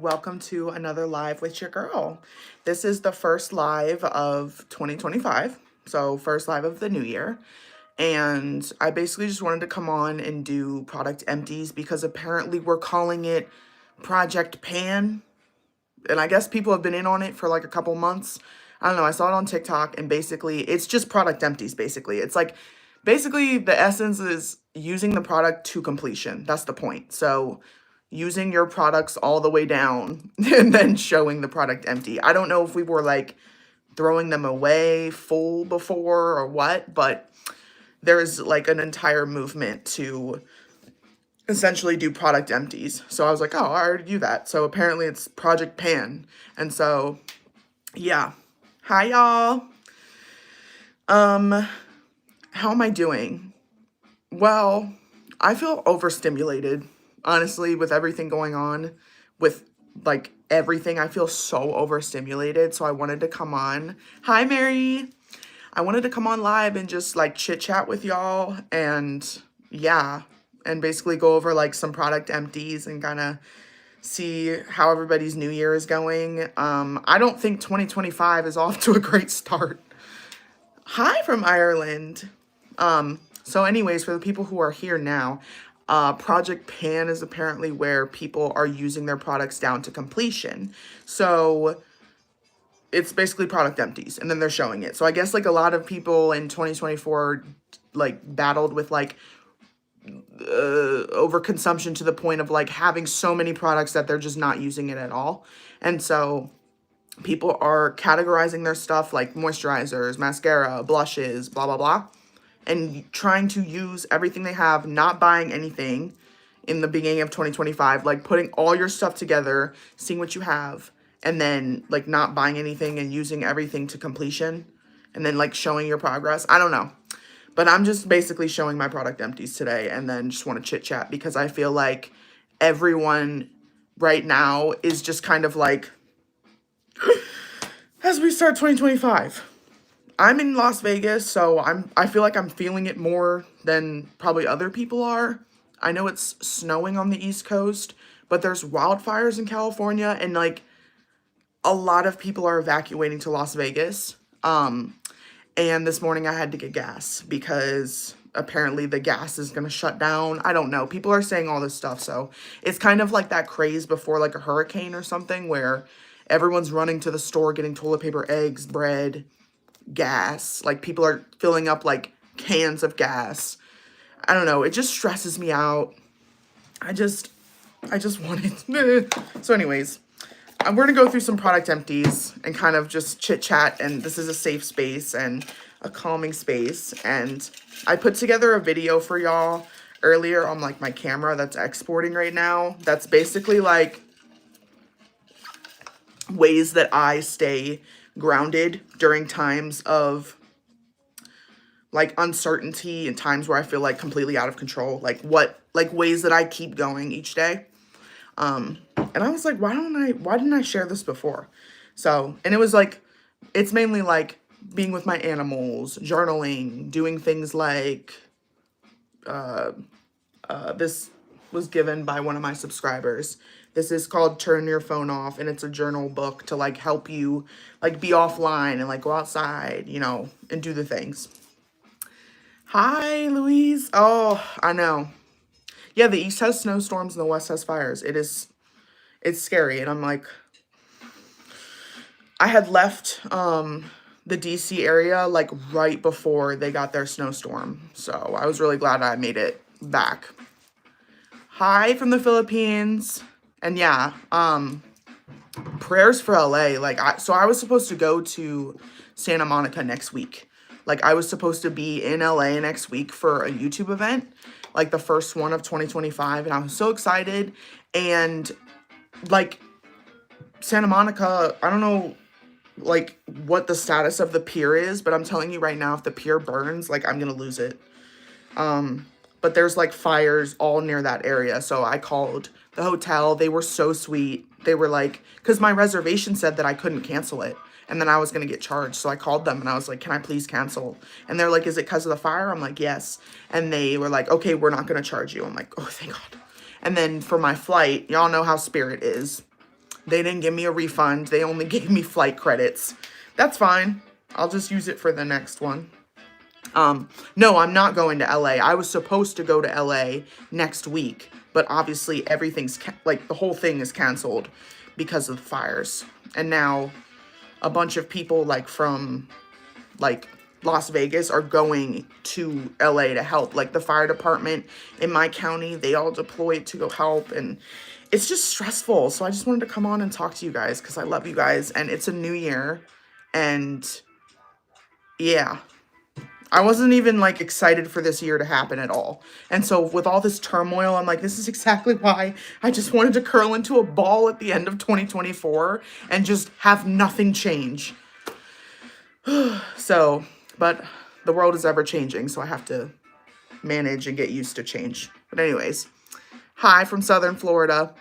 Welcome to another live with your girl. This is the first live of 2025, so first live of the new year. And I basically just wanted to come on and do product empties because apparently we're calling it Project Pan. And I guess people have been in on it for like a couple months. I don't know, I saw it on TikTok and basically it's just product empties basically. It's like basically the essence is using the product to completion. That's the point. So using your products all the way down and then showing the product empty. I don't know if we were like throwing them away full before or what, but there's like an entire movement to essentially do product empties. So I was like, oh, I already do that. So apparently it's Project Pan. And so, yeah. Hi, y'all. How am I doing? Well, I feel overstimulated, honestly, with everything going on, with like everything. I feel so overstimulated. So I wanted to come on. Hi, Mary. I wanted to come on live and just like chit chat with y'all and yeah, and basically go over like some product empties and kind of see how everybody's new year is going. I don't think 2025 is off to a great start. Hi from Ireland. So anyways, for the people who are here now, Project Pan is apparently where people are using their products down to completion. So it's basically product empties and then they're showing it. So I guess like a lot of people in 2024 like battled with like overconsumption to the point of like having so many products that they're just not using it at all. And so people are categorizing their stuff like moisturizers, mascara, blushes, blah, blah, blah, and trying to use everything they have, not buying anything in the beginning of 2025, like putting all your stuff together, seeing what you have, and then like not buying anything and using everything to completion, and then like showing your progress. I don't know. But I'm just basically showing my product empties today and then just want to chit chat because I feel like everyone right now is just kind of like, as we start 2025. I'm in Las Vegas, so I feel like I'm feeling it more than probably other people are. I know it's snowing on the East Coast, but there's wildfires in California and like a lot of people are evacuating to Las Vegas. And this morning I had to get gas because apparently the gas is going to shut down. I don't know. People are saying all this stuff. So it's kind of like that craze before like a hurricane or something where everyone's running to the store getting toilet paper, eggs, bread, gas. Like people are filling up like cans of gas. I don't know. It just stresses me out. I just wanted. So anyways, we're going to go through some product empties and kind of just chit chat. And this is a safe space and a calming space. And I put together a video for y'all earlier on like my camera that's exporting right now. That's basically like ways that I stay grounded during times of like uncertainty and times where I feel like completely out of control. Like ways that I keep going each day. And I was like, why didn't I share this before? So, and it was like, it's mainly like being with my animals, journaling, doing things like, this was given by one of my subscribers. This is called Turn Your Phone Off, and it's a journal book to like help you like be offline and like go outside, you know, and do the things. Hi, Louise. Oh, I know. Yeah, the East has snowstorms and the West has fires. It's scary. And I'm like, I had left the DC area like right before they got their snowstorm. So I was really glad I made it back. Hi from the Philippines. And yeah, prayers for LA. So I was supposed to go to Santa Monica next week. Like I was supposed to be in LA next week for a YouTube event, like the first one of 2025. And I was so excited. And like Santa Monica, I don't know like what the status of the pier is, but I'm telling you right now, if the pier burns, like I'm gonna lose it. But there's like fires all near that area. So I called the hotel. They were so sweet. They were like, because my reservation said that I couldn't cancel it. And then I was going to get charged. So I called them and I was like, can I please cancel? And they're like, is it because of the fire? I'm like, yes. And they were like, okay, we're not going to charge you. I'm like, oh, thank God. And then for my flight, y'all know how Spirit is. They didn't give me a refund. They only gave me flight credits. That's fine. I'll just use it for the next one. No, I'm not going to LA. I was supposed to go to LA next week, but obviously everything's, like, the whole thing is canceled because of the fires. And now a bunch of people, like, from, like, Las Vegas are going to LA to help. Like, the fire department in my county, they all deployed to go help, and it's just stressful. So I just wanted to come on and talk to you guys because I love you guys, and it's a new year, and yeah. I wasn't even, like, excited for this year to happen at all. And so with all this turmoil, I'm like, this is exactly why I just wanted to curl into a ball at the end of 2024 and just have nothing change. So, but the world is ever changing, so I have to manage and get used to change. But anyways, hi from Southern Florida.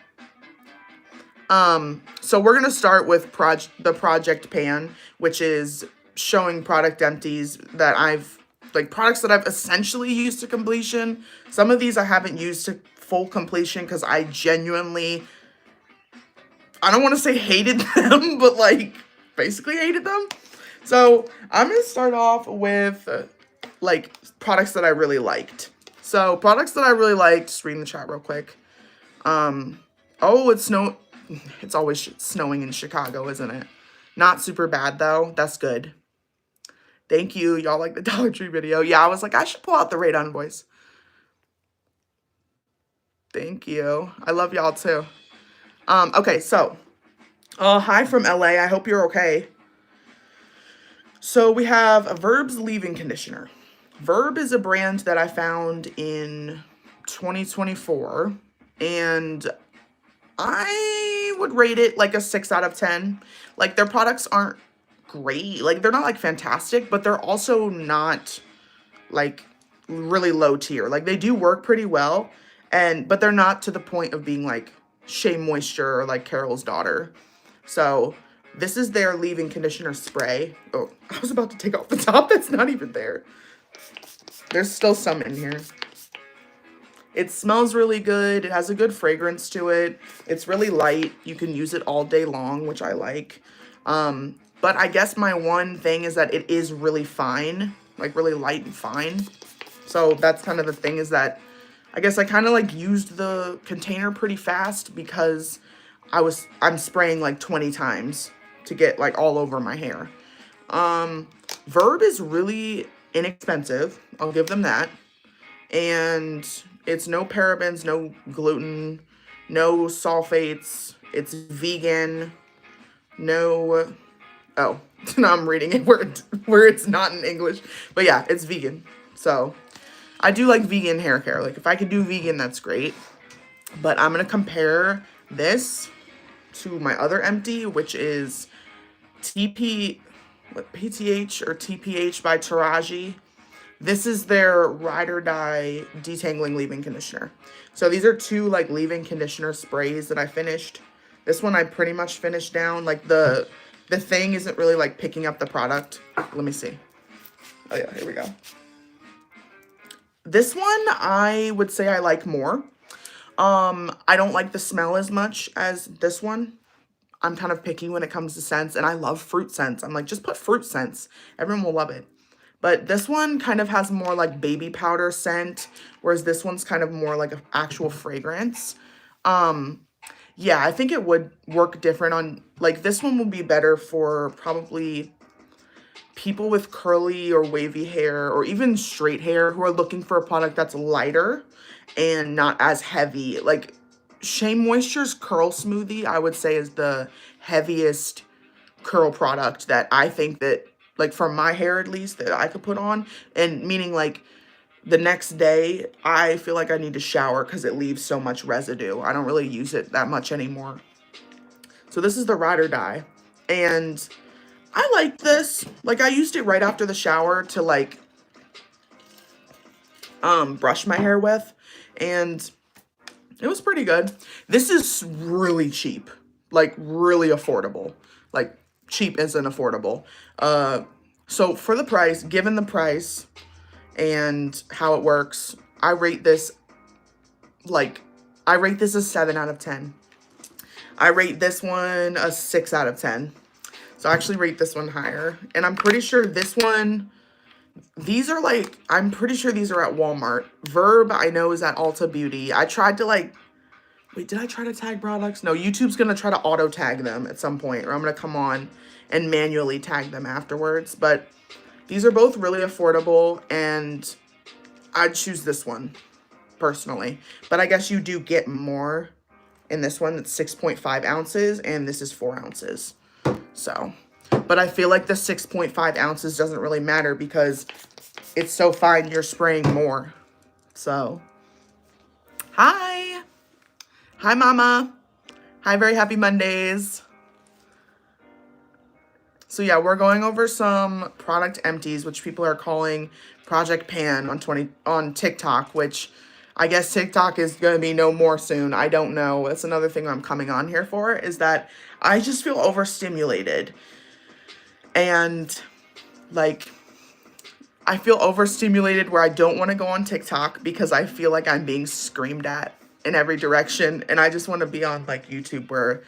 So we're gonna start with the project pan, which is showing product empties that products that I've essentially used to completion. Some of these I haven't used to full completion because I genuinely, I don't want to say hated them, but like basically hated them. So I'm going to start off with like products that I really liked. So products that I really liked, just reading the chat real quick. Oh, it's always snowing in Chicago, isn't it? Not super bad though. That's good. Thank you. Y'all like the Dollar Tree video. Yeah, I was like, I should pull out the Radon voice. Thank you. I love y'all too. Okay, so, hi from LA. I hope you're okay. So we have a Verb's leave-in conditioner. Verb is a brand that I found in 2024, and I would rate it like a 6 out of 10. Like, their products aren't great. Like, they're not like fantastic, but they're also not like really low tier. Like, they do work pretty well, but they're not to the point of being like Shea Moisture or like Carol's Daughter. So this is their leave-in conditioner spray. Oh, I was about to take off the top. That's not even there. There's still some in here. It smells really good. It has a good fragrance to it. It's really light. You can use it all day long, which I like. But I guess my one thing is that it is really fine, like really light and fine. So that's kind of the thing, is that I guess I kind of like used the container pretty fast because I'm spraying like 20 times to get like all over my hair. Verb is really inexpensive. I'll give them that. And it's no parabens, no gluten, no sulfates. It's vegan. No, oh, now I'm reading it where it's not in English. But yeah, it's vegan. So I do like vegan hair care. Like, if I could do vegan, that's great. But I'm going to compare this to my other empty, which is PTH or TPH by Taraji. This is their Ride or Die Detangling Leave-In Conditioner. So these are two like leave-in conditioner sprays that I finished. This one I pretty much finished down. Like, the thing isn't really like picking up the product. Let me see. Oh yeah, here we go. This one I would say I like more. I don't like the smell as much as this one. I'm kind of picky when it comes to scents, and I love fruit scents. I'm like, just put fruit scents. Everyone will love it. But this one kind of has more like baby powder scent, whereas this one's kind of more like an actual fragrance. Yeah, I think it would work different on, like, this one would be better for probably people with curly or wavy hair or even straight hair who are looking for a product that's lighter and not as heavy. Like, Shea Moisture's Curl Smoothie, I would say, is the heaviest curl product that I think that, like, for my hair at least, that I could put on. And meaning, like, the next day, I feel like I need to shower because it leaves so much residue. I don't really use it that much anymore. So this is the Ride or Die. And I like this. Like, I used it right after the shower to, like, brush my hair with. And it was pretty good. This is really cheap. Like, really affordable. Like, cheap isn't affordable. So for the price, given the price and how it works, I rate this a 7 out of 10. I rate this one a 6 out of 10. So I actually rate this one higher. And I'm pretty sure this one, these are like, I'm pretty sure these are at Walmart. Verb, I know, is at Ulta Beauty. I tried to like, wait, did I try to tag products? No, YouTube's going to try to auto tag them at some point, or I'm going to come on and manually tag them afterwards. But these are both really affordable, and I'd choose this one personally. But I guess you do get more in this one. It's 6.5 ounces, and this is 4 ounces. So, but I feel like the 6.5 ounces doesn't really matter because it's so fine you're spraying more. So, hi. Hi, Mama. Hi, very happy Mondays. So yeah, we're going over some product empties, which people are calling Project Pan on TikTok, which I guess TikTok is going to be no more soon. I don't know. That's another thing I'm coming on here for, is that I just feel overstimulated. And like, I feel overstimulated where I don't want to go on TikTok because I feel like I'm being screamed at in every direction. And I just want to be on like YouTube where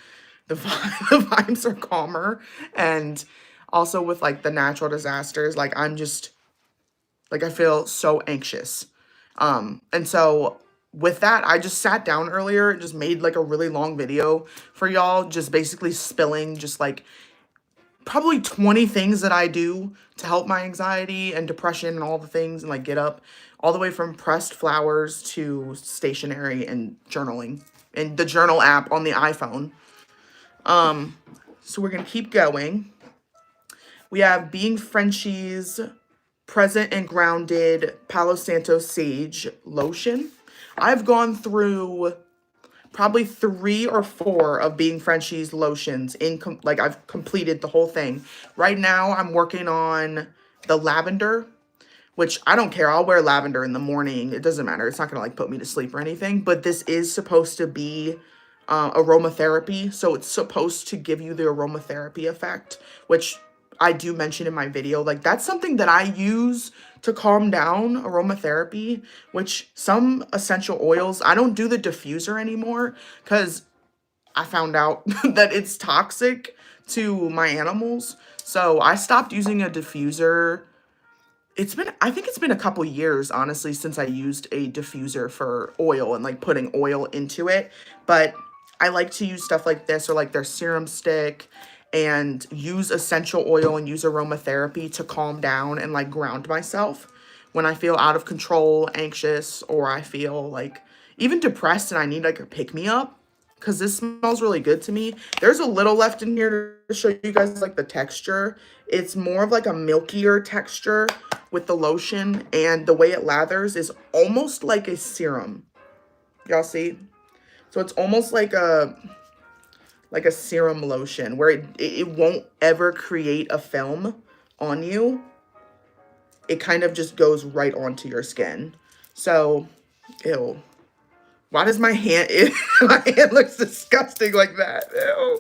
the vibes are calmer. And also with like the natural disasters, like I'm just, like I feel so anxious. And so with that, I just sat down earlier and just made like a really long video for y'all, just basically spilling just like probably 20 things that I do to help my anxiety and depression and all the things, and like get up all the way from pressed flowers to stationery and journaling and the journal app on the iPhone. So we're going to keep going. We have Being Frenchie's Present and Grounded Palo Santo Sage Lotion. I've gone through probably 3 or 4 of Being Frenchie's lotions like I've completed the whole thing. Right now I'm working on the lavender, which I don't care. I'll wear lavender in the morning. It doesn't matter. It's not gonna like put me to sleep or anything, but this is supposed to be aromatherapy. So it's supposed to give you the aromatherapy effect, which I do mention in my video. Like that's something that I use to calm down, aromatherapy, which some essential oils, I don't do the diffuser anymore because I found out that it's toxic to my animals. So I stopped using a diffuser. I think it's been a couple years, honestly, since I used a diffuser for oil and like putting oil into it. But I like to use stuff like this, or like their serum stick, and use essential oil and use aromatherapy to calm down and like ground myself when I feel out of control, anxious, or I feel like even depressed and I need like a pick me up, because this smells really good to me. There's a little left in here to show you guys like the texture. It's more of like a milkier texture with the lotion, and the way it lathers is almost like a serum. Y'all see? So it's almost like a serum lotion where it won't ever create a film on you. It kind of just goes right onto your skin. So, ew. Why does my hand, my hand looks disgusting like that? Ew.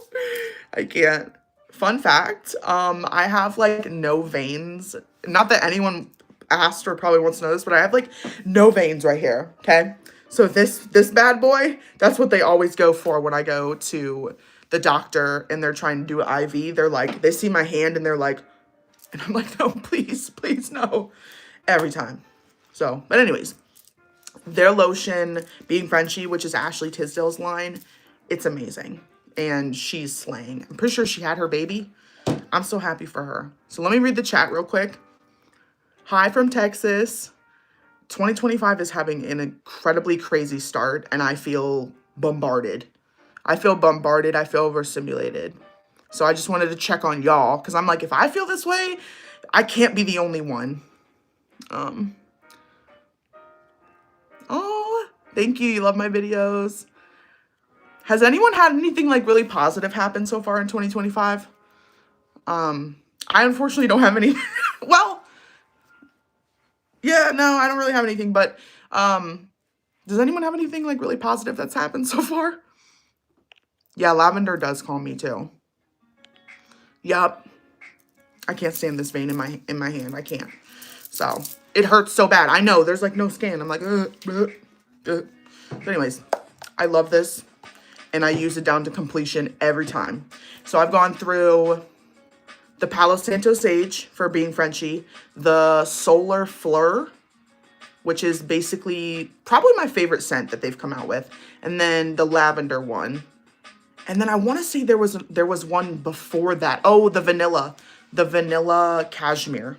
I can't. Fun fact, I have like no veins. Not that anyone asked or probably wants to know this, but I have like no veins right here, okay? So this bad boy, that's what they always go for when I go to the doctor and they're trying to do an IV. They're like, they see my hand and they're like, and I'm like, no, please, please, no. Every time. So, but anyways, their lotion, Being Frenchie, which is Ashley Tisdale's line, it's amazing. And she's slaying. I'm pretty sure she had her baby. I'm so happy for her. So let me read the chat real quick. Hi from Texas. 2025 is having an incredibly crazy start, and I feel bombarded. I feel overstimulated. So I just wanted to check on y'all, because I'm like, if I feel this way, I can't be the only one. Oh, thank you. You love my videos. Has anyone had anything like really positive happen so far in 2025? I unfortunately don't have any. Well, yeah, no, I don't really have anything, but does anyone have anything like really positive that's happened so far? Yeah, lavender does calm me too. Yup. I can't stand this vein in my hand. I can't. So, it hurts so bad. I know, there's like no skin. I'm like, But anyways, I love this. and I use it down to completion every time. So I've gone through the Palo Santo Sage for being Frenchy, the Solar Fleur, which is basically probably my favorite scent that they've come out with, and then the lavender one. And then I want to say there was one before that. Oh, the vanilla cashmere.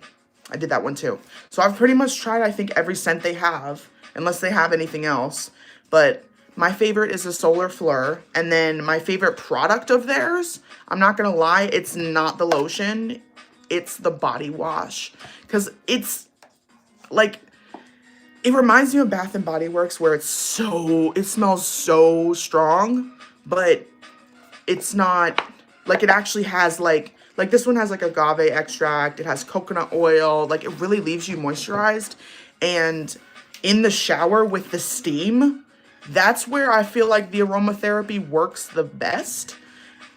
I did that one too. So I've pretty much tried, I think, every scent they have, unless they have anything else. But my favorite is the Solar Fleur. And then my favorite product of theirs, I'm not going to lie, it's not the lotion. It's the body wash. Because it's, like, it reminds me of Bath and Body Works where it smells so strong. But it's not, like, it actually has, like this one has, like, agave extract. It has coconut oil. Like, it really leaves you moisturized. And in the shower with the steam, that's where I feel like the aromatherapy works the best.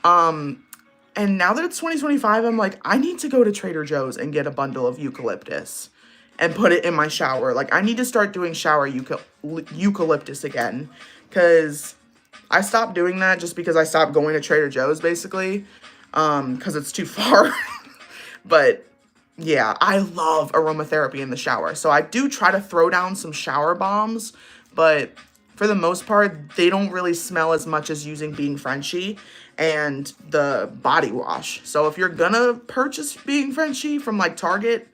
And now that it's 2025, I'm like, I need to go to Trader Joe's and get a bundle of eucalyptus and put it in my shower. Like, I need to start doing shower eucalyptus again. Because I stopped doing that just because I stopped going to Trader Joe's, basically. Because it's too far. But yeah, I love aromatherapy in the shower. So I do try to throw down some shower bombs, but for the most part, they don't really smell as much as using Being Frenchy and the body wash. So if you're gonna purchase Being Frenchy from, like, Target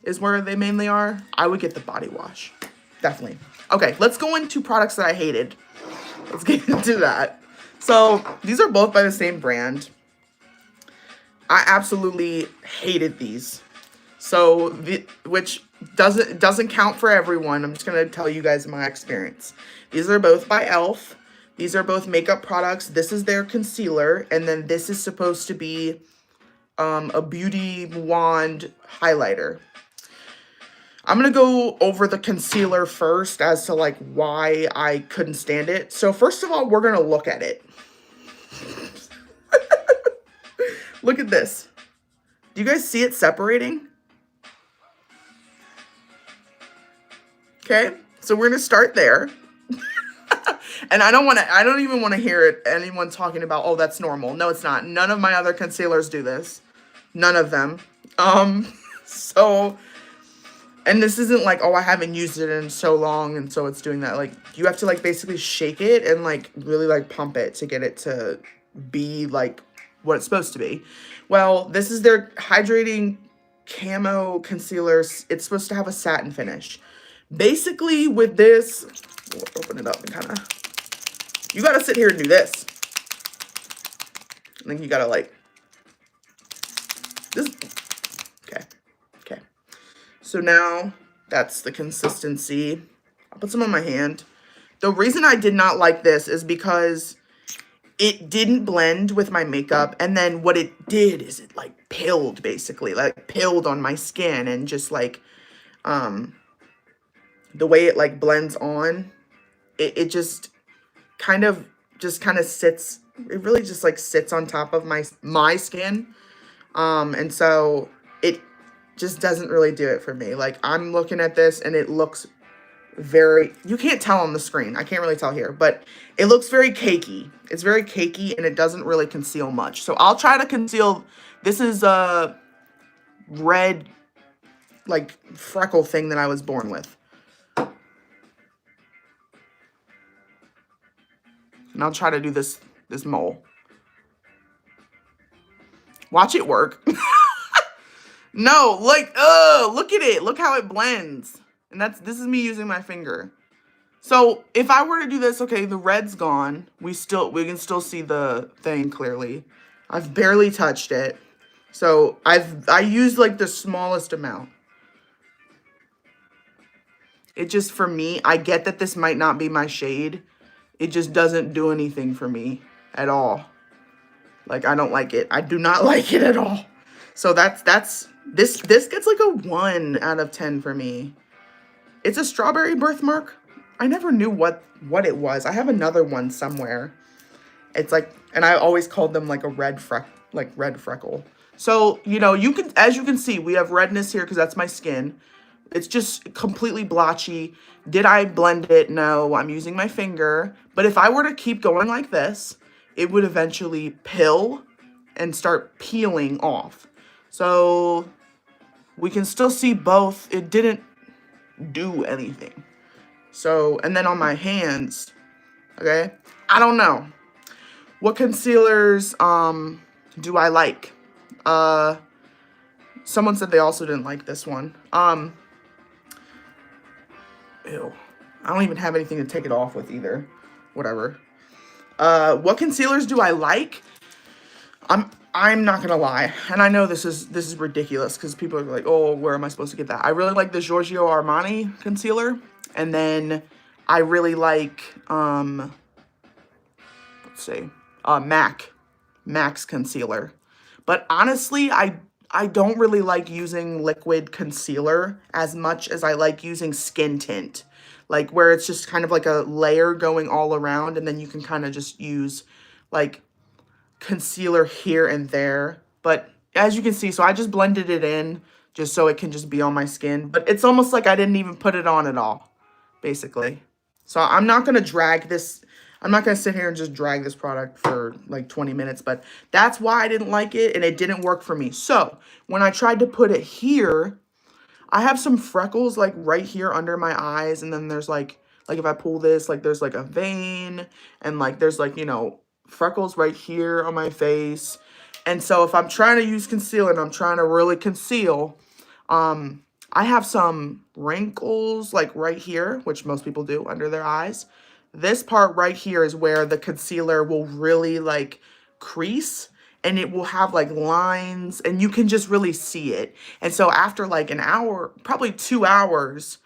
is where they mainly are, I would get the body wash. Definitely. Okay, let's go into products that I hated. Let's get into that. So these are both by the same brand. I absolutely hated these. So, which doesn't count for everyone. I'm just going to tell you guys my experience. These are both by e.l.f. These are both makeup products. This is their concealer. And then this is supposed to be a beauty wand highlighter. I'm going to go over the concealer first as to, like, why I couldn't stand it. So, first of all, we're going to look at it. Look at this. Do you guys see it separating? Okay, so we're gonna start there. And I don't even want to hear anyone talking about, oh, that's normal. No, it's not. None of my other concealers do this. None of them. So, and this isn't like, oh, I haven't used it in so long and so it's doing that. Like, you have to, like, basically shake it and, like, really, like, pump it to get it to be, like, what it's supposed to be. Well, this is their hydrating camo concealer. It's supposed to have a satin finish. Basically, with this, we'll open it up and kind of, you got to sit here and do this. And then you got to, like, this. Okay. So now that's the consistency. I'll put some on my hand. The reason I did not like this is because it didn't blend with my makeup, and then what it did is it, like, pilled, basically, like, pilled on my skin, and just, like, the way it, like, blends on, it just kind of sits, it really just, like, sits on top of my skin, and so it just doesn't really do it for me. Like, I'm looking at this, and it looks you can't tell on the screen. I can't really tell here, but it looks very cakey. It's very cakey, and it doesn't really conceal much. So I'll try to conceal. This is a red, like, freckle thing that I was born with. And I'll try to do this mole. Watch it work. No, like, look at it. Look how it blends. And this is me using my finger. So if I were to do this, okay, the red's gone. We can still see the thing clearly. I've barely touched it. So I used, like, the smallest amount. It just, for me, I get that this might not be my shade. It just doesn't do anything for me at all. Like, I don't like it. I do not like it at all. So this gets, like, a 1 out of 10 for me. It's a strawberry birthmark. I never knew what it was. I have another one somewhere. It's like, and I always called them, like, a red freckle. So, you know, as you can see, we have redness here because that's my skin. It's just completely blotchy. Did I blend it? No, I'm using my finger. But if I were to keep going like this, it would eventually pill and start peeling off. So we can still see both. It didn't do anything. So, and then on my hands, okay, I don't know. What concealers do I like? Uh Someone said they also didn't like this one. Ew. I don't even have anything to take it off with either. Whatever. What concealers do I like? I'm not gonna lie, and I know this is ridiculous because people are like, oh, where am I supposed to get that? I really like the Giorgio Armani concealer, and then I really like let's see, Mac's concealer. But honestly, I don't really like using liquid concealer as much as I like using skin tint. Like where it's just kind of like a layer going all around and then you can kind of just use like concealer here and there. But as you can see, so I just blended it in just so it can just be on my skin. But it's almost like I didn't even put it on at all, basically. So I'm not going to drag this. I'm not going to sit here and just drag this product for like 20 minutes. But that's why I didn't like it and it didn't work for me. So when I tried to put it here, I have some freckles like right here under my eyes. And then there's like if I pull this, like there's like a vein and like there's like, you know, freckles right here on my face. And so if I'm trying to use concealer and I'm trying to really conceal, I have some wrinkles like right here, which most people do under their eyes. This part right here is where the concealer will really like crease and it will have like lines and you can just really see it. And so after like an hour, probably 2 hours,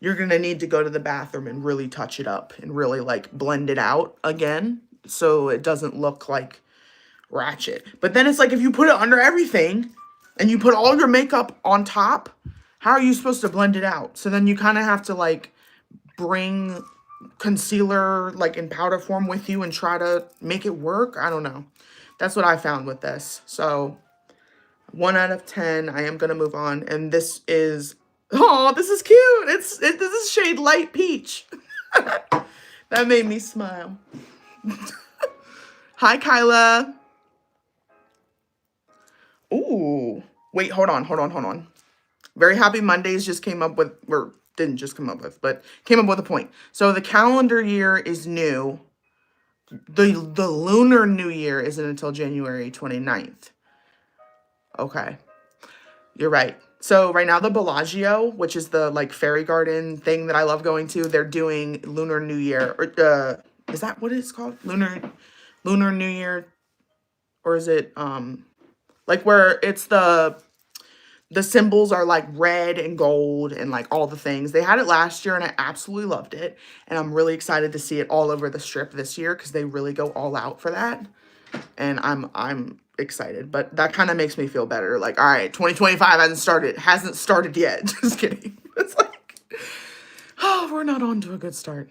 you're going to need to go to the bathroom and really touch it up and really like blend it out again so it doesn't look like ratchet. But then it's like if you put it under everything and you put all your makeup on top, how are you supposed to blend it out? So then you kind of have to like bring concealer like in powder form with you and try to make it work. I don't know. That's what I found with this. So 1 out of 10. I am gonna move on. And this is, oh, this is cute. This is shade light peach. That made me smile. Hi, Kyla. Ooh. Wait, hold on. Very Happy Mondays just came up with, or didn't just come up with, but came up with a point. So the calendar year is new. The lunar new year isn't until January 29th. Okay. You're right. So right now the Bellagio, which is the like fairy garden thing that I love going to, they're doing Lunar New Year. Or is that what it's called? Lunar New Year, or is it like where it's the symbols are like red and gold and like all the things. They had it last year and I absolutely loved it. And I'm really excited to see it all over the strip this year because they really go all out for that. And I'm excited, but that kind of makes me feel better. Like, all right, 2025 hasn't started yet. Just kidding. It's like, oh, we're not on to a good start.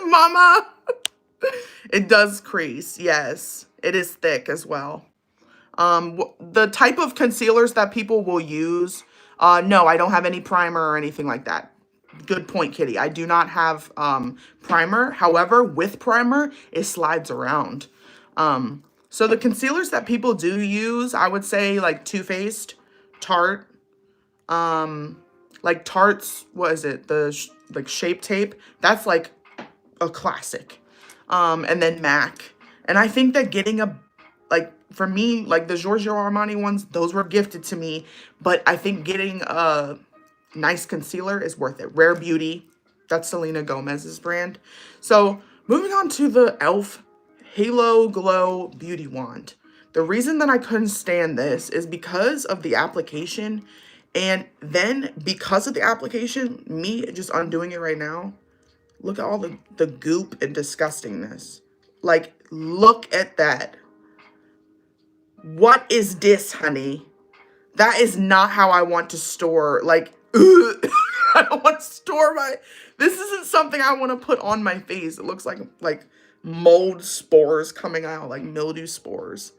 Mama, it does crease. Yes, it is thick as well. The type of concealers that people will use, no, I don't have any primer or anything like that. Good point, Kitty. I do not have primer. However, with primer, it slides around. So the concealers that people do use, I would say like Too Faced, Tarte, like Tarte's, what is it? Like Shape Tape. That's like a classic. And then MAC. And I think that getting like for me, like the Giorgio Armani ones, those were gifted to me. But I think getting a nice concealer is worth it. Rare Beauty, that's Selena Gomez's brand. So moving on to the e.l.f. Halo Glow Beauty Wand. The reason that I couldn't stand this is because of the application. And then because of the application, me just undoing it right now, look at all the goop and disgustingness. Like, look at that. What is this, honey? That is not how I want to store, like, I don't want to store this isn't something I want to put on my face. It looks like mold spores coming out, like mildew spores.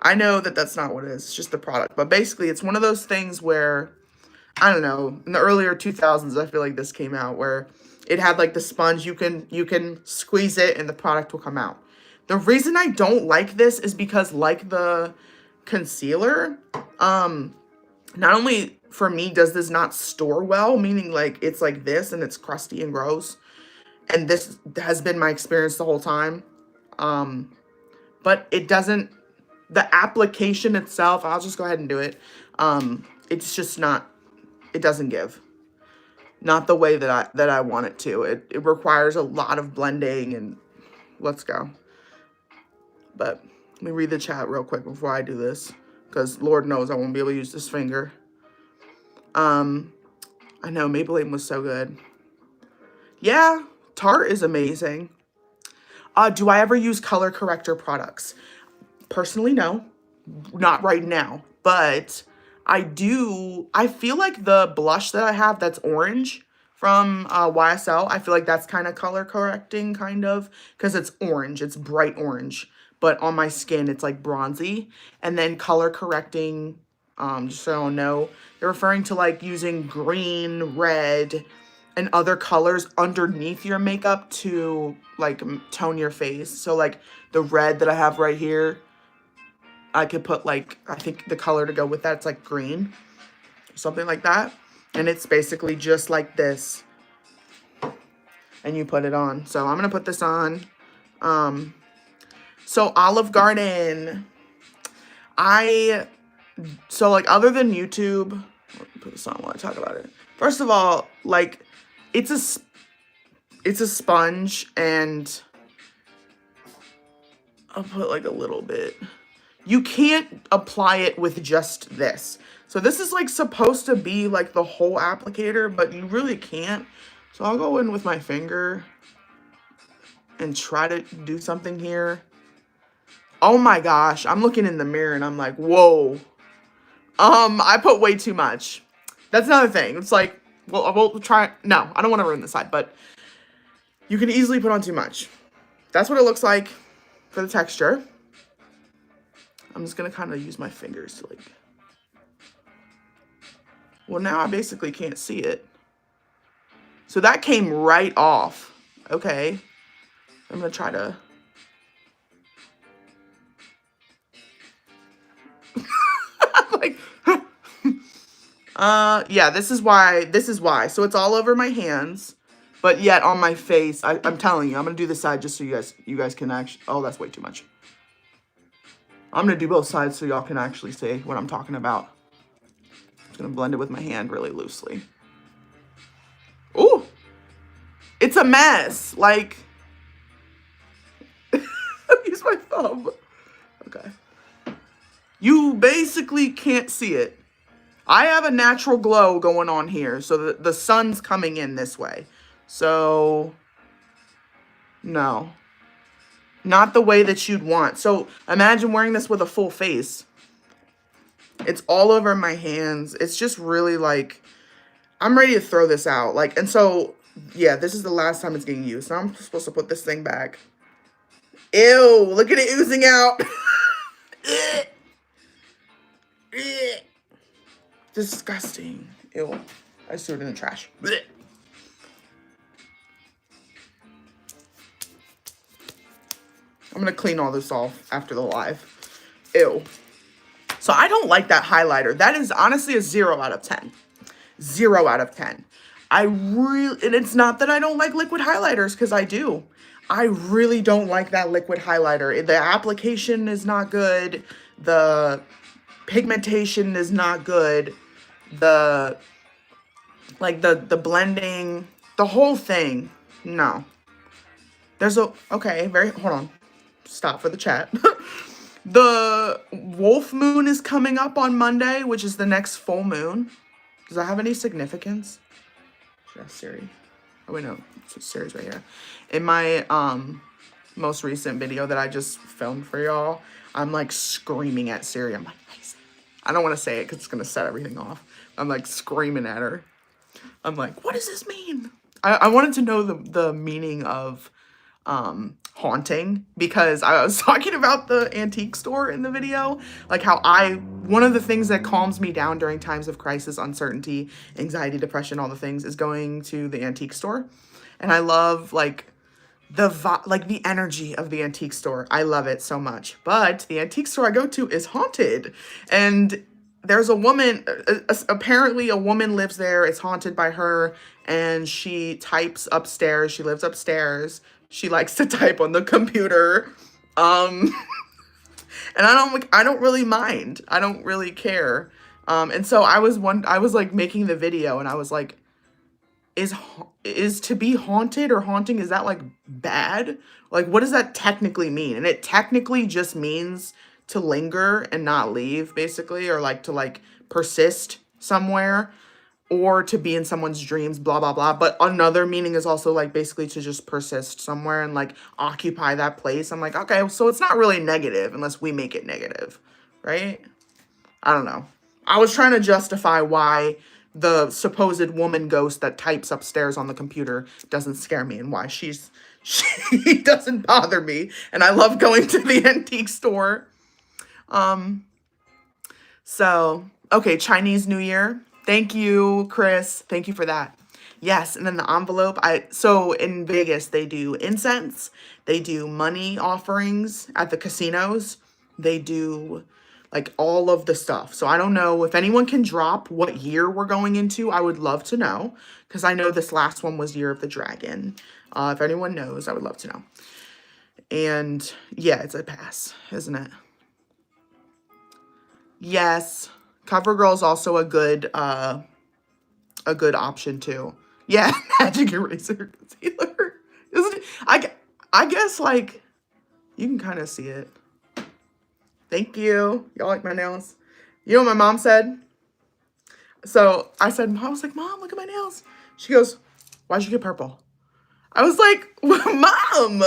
I know that that's not what it is. It's just the product. But basically, it's one of those things where, I don't know, in the earlier 2000s, I feel like this came out, where it had like the sponge. You can squeeze it and the product will come out. The reason I don't like this is because, like the concealer, not only for me does this not store well, meaning like it's like this and it's crusty and gross, and this has been my experience the whole time. But it doesn't, the application itself, I'll just go ahead and do it. It's just not, it doesn't give. Not the way that I want it to. It requires a lot of blending, and let's go. But let me read the chat real quick before I do this, because Lord knows I won't be able to use this finger. I know Maybelline was so good. Yeah, Tarte is amazing. Do I ever use color corrector products? Personally, no. Not right now. But I do. I feel like the blush that I have that's orange from YSL, I feel like that's kind of color correcting, kind of. Because it's orange. It's bright orange. But on my skin, it's like bronzy. And then color correcting, just so you know, they're referring to like using green, red, and other colors underneath your makeup to like tone your face. So like the red that I have right here, I could put like, I think the color to go with that, it's like green, something like that. And it's basically just like this. And you put it on. So I'm going to put this on. So Olive Garden, so like other than YouTube, let me put this on while I talk about it. First of all, like it's a sponge, and I'll put like a little bit. You can't apply it with just this. So this is like supposed to be like the whole applicator, but you really can't. So I'll go in with my finger and try to do something here. Oh my gosh, I'm looking in the mirror and I'm like, whoa. I put way too much. That's another thing. It's like, well, we'll try. No, I don't want to ruin the side, but you can easily put on too much. That's what it looks like for the texture. I'm just going to kind of use my fingers to like, well, now I basically can't see it. So that came right off. Okay. I'm going to try to. Like, yeah, this is why. So it's all over my hands, but yet on my face, I'm telling you, I'm going to do this side just so you guys can actually, oh, that's way too much. I'm going to do both sides so y'all can actually see what I'm talking about. I'm just going to blend it with my hand really loosely. Ooh, it's a mess. Like, use my thumb. Okay. You basically can't see it. I have a natural glow going on here, so the sun's coming in this way. So, no. Not the way that you'd want. So, imagine wearing this with a full face. It's all over my hands. It's just really like, I'm ready to throw this out. Like, and so, yeah, this is the last time it's getting used. Now I'm supposed to put this thing back. Ew, look at it oozing out. Disgusting. Ew. I just threw it in the trash. Blech. I'm gonna clean all this off after the live. Ew. So I don't like that highlighter. That is honestly a 0 out of 10. 0 out of 10. And it's not that I don't like liquid highlighters, because I do. I really don't like that liquid highlighter. The application is not good. The pigmentation is not good. The blending, the whole thing, no. Hold on. Stop for the chat. The wolf moon is coming up on Monday, which is the next full moon. Does that have any significance? Should I ask Siri? Oh wait, no, Siri's right here. In my most recent video that I just filmed for y'all, I'm like screaming at Siri. I'm like, hey, Siri. I don't want to say it because it's gonna set everything off. I'm like screaming at her. I'm like, what does this mean? I wanted to know the meaning of haunting, because I was talking about the antique store in the video, like how one of the things that calms me down during times of crisis, uncertainty, anxiety, depression, all the things, is going to the antique store. And I love like the energy of the antique store. I love it so much. But the antique store I go to is haunted. And there's a woman, apparently a woman lives there. It's haunted by her, and she types upstairs. She lives upstairs. She likes to type on the computer. Um and I don't really mind. I don't really care. And so I was like making the video, and I was like, is is to be haunted or haunting, is that like bad? Like, what does that technically mean? And it technically just means to linger and not leave, basically, or like to like persist somewhere, or to be in someone's dreams, blah blah blah. But another meaning is also like basically to just persist somewhere and like occupy that place. I'm like, okay, so it's not really negative unless we make it negative, right? I don't know. I was trying to justify why the supposed woman ghost that types upstairs on the computer doesn't scare me, and why she doesn't bother me. And I love going to the antique store. Um, so, okay, Chinese New Year. Thank you, Chris. Thank you for that. Yes, and then the envelope. So in Vegas they do incense, they do money offerings at the casinos. They do like all of the stuff. So I don't know if anyone can drop what year we're going into. I would love to know, because I know this last one was Year of the Dragon. If anyone knows, I would love to know. And yeah, it's a pass, isn't it? Yes. CoverGirl is also a good option too. Yeah, Magic Eraser Concealer. Isn't it? I guess like you can kind of see it. Thank you. Y'all like my nails? You know what my mom said? So I said, I was like, Mom, look at my nails. She goes, why'd you get purple? I was like, Mom.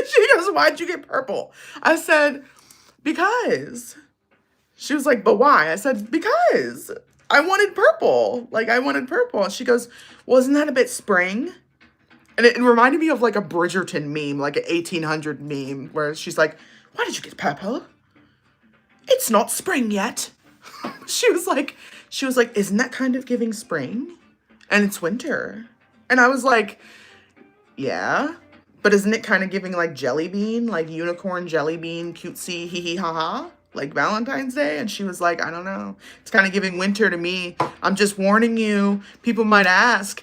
She goes, why'd you get purple? I said, because. She was like, but why? I said, because I wanted purple. Like, I wanted purple. And she goes, well, isn't that a bit spring? And it reminded me of like a Bridgerton meme, like an 1800 meme, where she's like, why did you get purple? It's not spring yet. she was like, isn't that kind of giving spring? And it's winter. And I was like, yeah. But isn't it kind of giving like jelly bean, like unicorn jelly bean, cutesy, hee hee ha ha? Like Valentine's Day? And she was like, I don't know. It's kind of giving winter to me. I'm just warning you. People might ask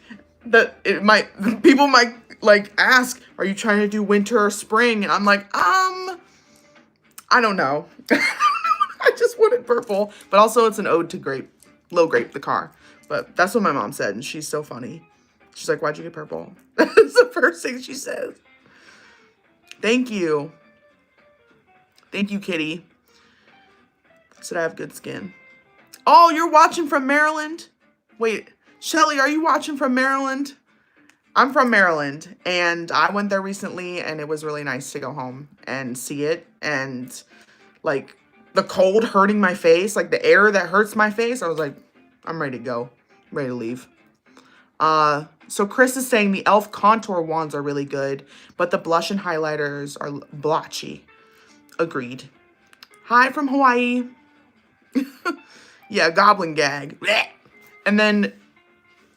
people might like ask, are you trying to do winter or spring? And I'm like, I don't know. I just wanted purple. But also it's an ode to Low Grape, the car. But that's what my mom said, and she's so funny. She's like, why'd you get purple? That's the first thing she says. Thank you. Thank you, Kitty. Said I have good skin. Oh, you're watching from Maryland? Wait, Shelly, are you watching from Maryland? I'm from Maryland, and I went there recently, and it was really nice to go home and see it. And like the cold hurting my face, like the air that hurts my face, I was like, I'm ready to go. I'm ready to leave. So Chris is saying the e.l.f. contour wands are really good, but the blush and highlighters are blotchy. Agreed. Hi from Hawaii. Yeah, goblin gag. And then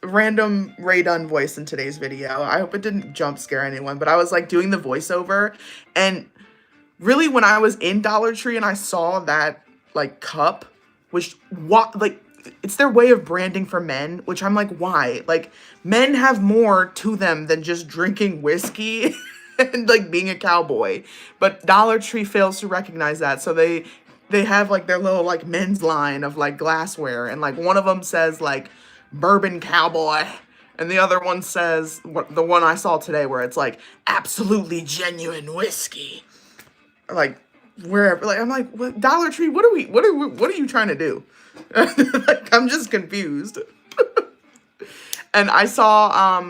random Ray Dunn voice in today's video. I hope it didn't jump scare anyone, but I was like doing the voiceover, and really when I was in Dollar Tree and I saw that like cup, which like it's their way of branding for men, which I'm like, why? Like, men have more to them than just drinking whiskey and like being a cowboy. But Dollar Tree fails to recognize that, so they have like their little like men's line of like glassware, and like one of them says like bourbon cowboy, and the other one says the one I saw today where it's like absolutely genuine whiskey. Like wherever, like I'm like, what, Dollar Tree, what are you trying to do? Like, I'm just confused. And I saw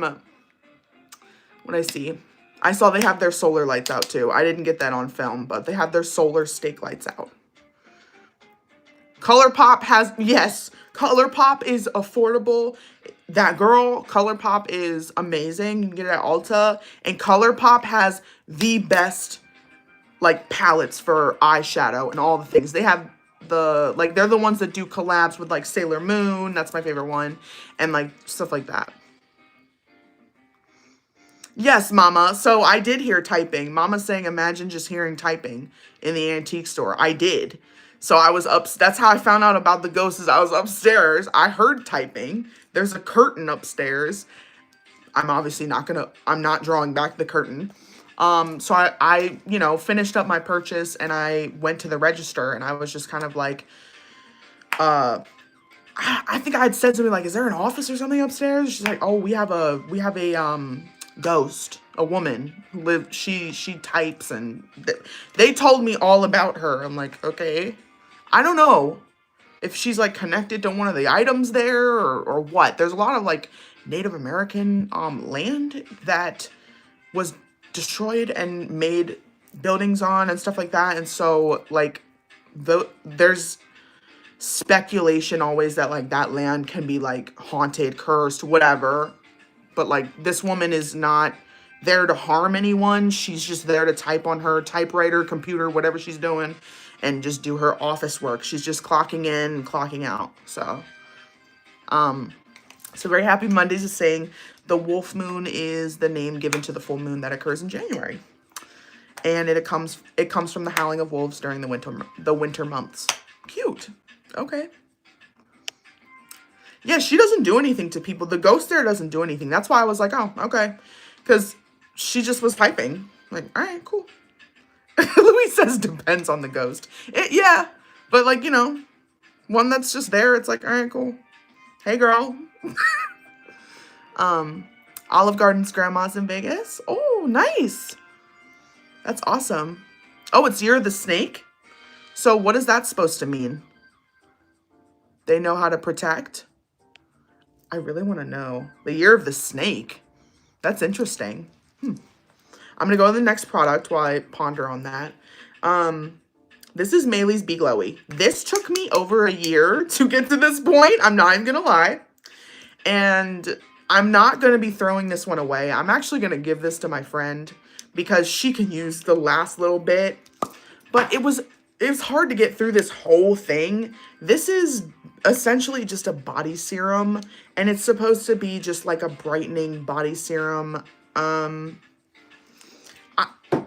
what I see. I saw they have their solar lights out too. I didn't get that on film, but they have their solar stake lights out. ColourPop has, yes, ColourPop is affordable. That girl, ColourPop is amazing. You can get it at Ulta. And ColourPop has the best, like, palettes for eyeshadow and all the things. They have like, they're the ones that do collabs with, like, Sailor Moon. That's my favorite one. And, like, stuff like that. Yes, Mama. So I did hear typing. Mama's saying, imagine just hearing typing in the antique store. I did. So I was up. That's how I found out about the ghosts. Is I was upstairs. I heard typing. There's a curtain upstairs. I'm obviously not gonna. I'm not drawing back the curtain. So I finished up my purchase and I went to the register and I was just kind of like, uh, I think I had said something like, "Is there an office or something upstairs?" She's like, "Oh, we have a ghost, a woman who live. She types and they told me all about her." I'm like, okay, I don't know if she's like connected to one of the items there or what. There's a lot of like Native American land that was destroyed and made buildings on and stuff like that, and so like there's speculation always that like that land can be like haunted, cursed, whatever. But like this woman is not there to harm anyone. She's just there to type on her typewriter, computer, whatever she's doing, and just do her office work. She's just clocking in and clocking out. So very happy Mondays is saying the wolf moon is the name given to the full moon that occurs in January. And it comes from the howling of wolves during the winter months. Cute. Okay. Yeah, she doesn't do anything to people. The ghost there doesn't do anything. That's why I was like, oh, okay. Because she just was typing. Like, all right, cool. Louis says depends on the ghost. Yeah, but like, one that's just there, it's like, all right, cool. Hey, girl. Olive Garden's grandma's in Vegas. Oh, nice. That's awesome. Oh, it's Year of the Snake? So what is that supposed to mean? They know how to protect? I really want to know. The Year of the Snake. That's interesting. I'm going to go to the next product while I ponder on that. This is Maylee's Be Glowy. This took me over a year to get to this point. I'm not even going to lie. And I'm not going to be throwing this one away. I'm actually going to give this to my friend because she can use the last little bit. But it was hard to get through this whole thing. This is essentially just a body serum, and it's supposed to be just like a brightening body serum. I'm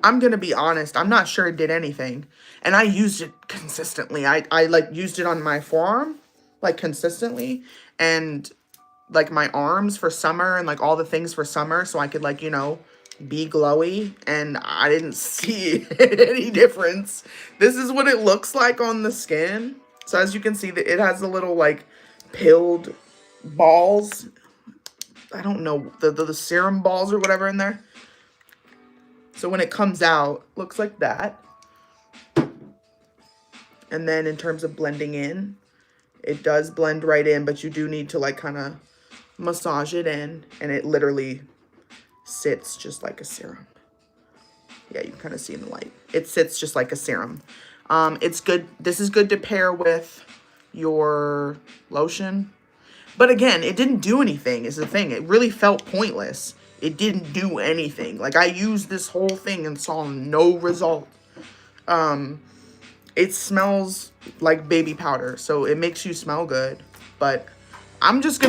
gonna be honest, I'm not sure it did anything. And I used it consistently. I like used it on my forearm, like consistently, and like my arms for summer and like all the things for summer so I could like, be glowy, and I didn't see any difference. This is what it looks like on the skin. So as you can see, that it has the little like pilled balls. I don't know, the serum balls or whatever in there. So when it comes out, looks like that. And then in terms of blending in, it does blend right in, but you do need to like kind of massage it in, and it literally sits just like a serum. Yeah, you can kind of see in the light. It sits just like a serum. It's good. This is good to pair with your lotion. But again, it didn't do anything is the thing. It really felt pointless. It didn't do anything. Like, I used this whole thing and saw no result. It smells like baby powder, so it makes you smell good. But I'm just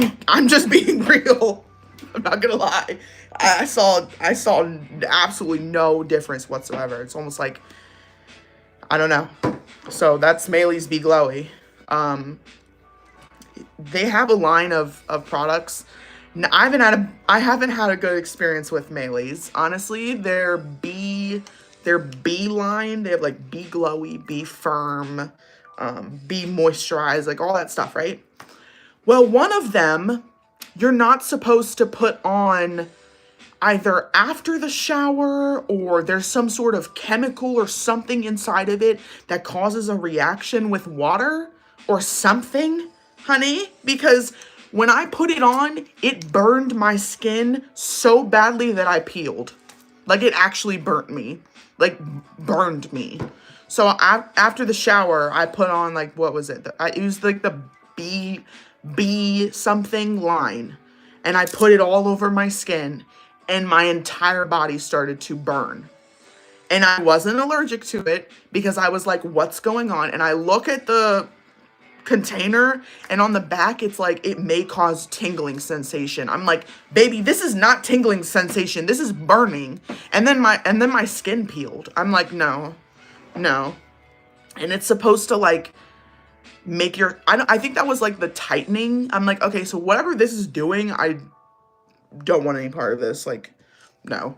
being real. I'm not gonna lie. I saw absolutely no difference whatsoever. It's almost like, I don't know. So that's Maylee's Be Glowy. They have a line of products. I haven't had a good experience with Maylee's. Honestly, their B line, they have like Be Glowy, Be Firm, Be Moisturized, like all that stuff, right? Well, one of them you're not supposed to put on either after the shower, or there's some sort of chemical or something inside of it that causes a reaction with water or something, honey, because when I put it on, it burned my skin so badly that I peeled. Like, it actually burnt me. Like, burned me. So after the shower, I put on, like, what was it? I used, like, the B something line. And I put it all over my skin. And my entire body started to burn. And I wasn't allergic to it because I was like, what's going on? And I look at the container, and on the back it's like it may cause tingling sensation. I'm like, baby, this is not tingling sensation, this is burning. And then my skin peeled. I'm like, no, no. And it's supposed to like make your, I think that was like the tightening. I'm like, okay, so whatever this is doing, I don't want any part of this. Like, no.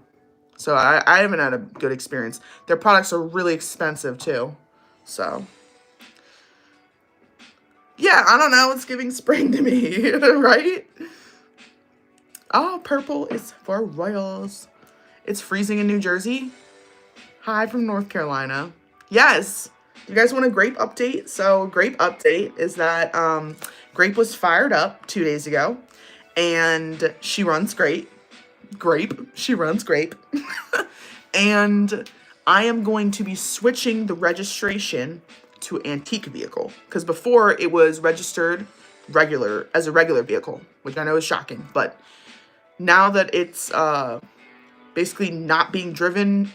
So I haven't had a good experience. Their products are really expensive too. So yeah, I don't know. It's giving spring to me, right? Oh, purple is for royals. It's freezing in New Jersey. Hi from North Carolina. Yes. You guys want a grape update? So grape update is that Grape was fired up 2 days ago, and she runs great. She runs grape. And I am going to be switching the registration to antique vehicle, because before it was registered as a regular vehicle, which I know is shocking, but now that it's basically not being driven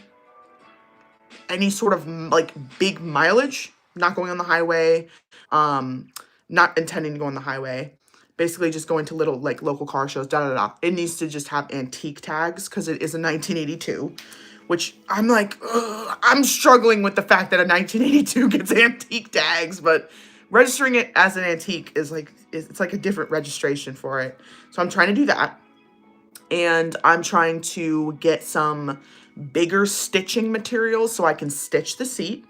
any sort of like big mileage, not going on the highway, not intending to go on the highway, basically just going to little like local car shows, da da da. It needs to just have antique tags because it is a 1982, which I'm like, ugh, I'm struggling with the fact that a 1982 gets antique tags, but registering it as an antique is like, it's like a different registration for it. So I'm trying to do that. And I'm trying to get some bigger stitching materials so I can stitch the seat.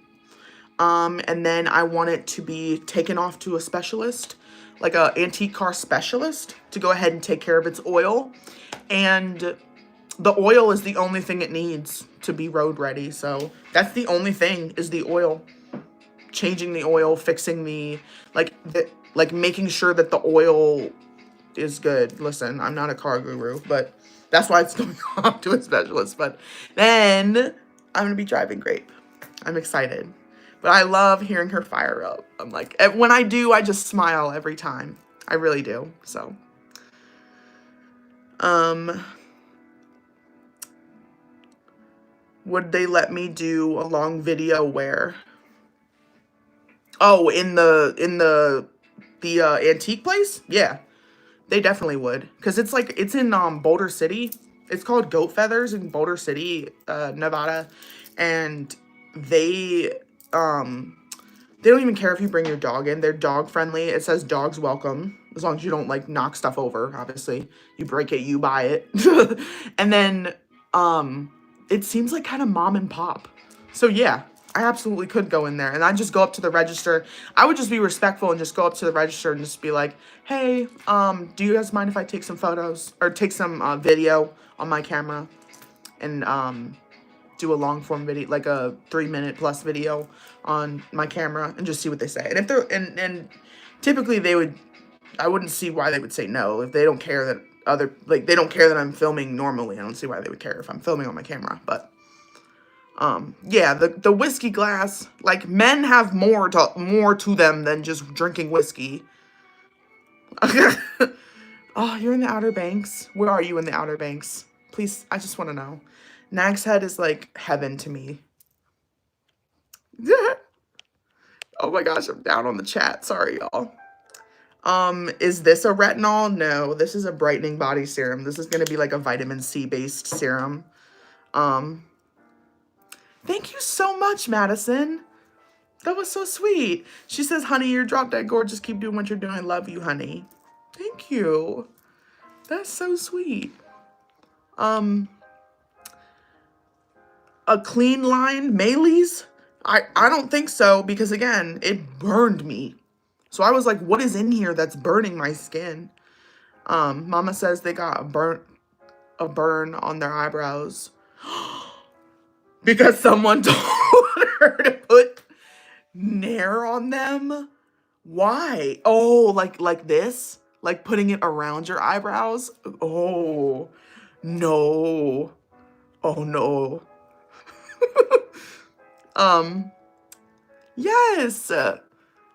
And then I want it to be taken off to a specialist, like a antique car specialist, to go ahead and take care of its oil. And the oil is the only thing it needs to be road ready. So that's the only thing, is the oil. Changing the oil, fixing the, like making sure that the oil is good. Listen, I'm not a car guru, but that's why it's going off to a specialist. But then I'm going to be driving Grape. I'm excited. But I love hearing her fire up. I'm like, when I do, I just smile every time. I really do. So, would they let me do a long video where? Oh, in the antique place? Yeah. They definitely would, because it's in Boulder City. It's called Goat Feathers in Boulder City, Nevada, and they don't even care if you bring your dog in. They're dog friendly. It says dogs welcome, as long as you don't like knock stuff over. Obviously, you break it, you buy it, and then it seems like kind of mom and pop. So yeah, I absolutely could go in there, and I'd just go up to the register. I would just be respectful and just go up to the register and just be like, hey, do you guys mind if I take some photos or take some video on my camera and do a long form video, like a 3-minute plus video on my camera, and just see what they say. And if they're, and typically I wouldn't see why they would say no. If they don't care that they don't care that I'm filming normally, I don't see why they would care if I'm filming on my camera. But yeah, the whiskey glass, like, men have more to them than just drinking whiskey. Oh, you're in the Outer Banks? Where are you in the Outer Banks? Please, I just want to know. Nag's Head is like heaven to me. Oh my gosh, I'm down on the chat. Sorry, y'all. Is this a retinol? No, this is a brightening body serum. This is going to be like a vitamin C based serum. Thank you so much, Madison. That was so sweet. She says, honey, you're drop dead gorgeous. Keep doing what you're doing. Love you, honey. Thank you. That's so sweet. A clean line, Maylee's? I don't think so, because again, it burned me. So I was like, what is in here that's burning my skin? Mama says they got a burn on their eyebrows because someone told her to put Nair on them. Why? Oh, like this? Like putting it around your eyebrows? Oh, no. Oh, no. Yes.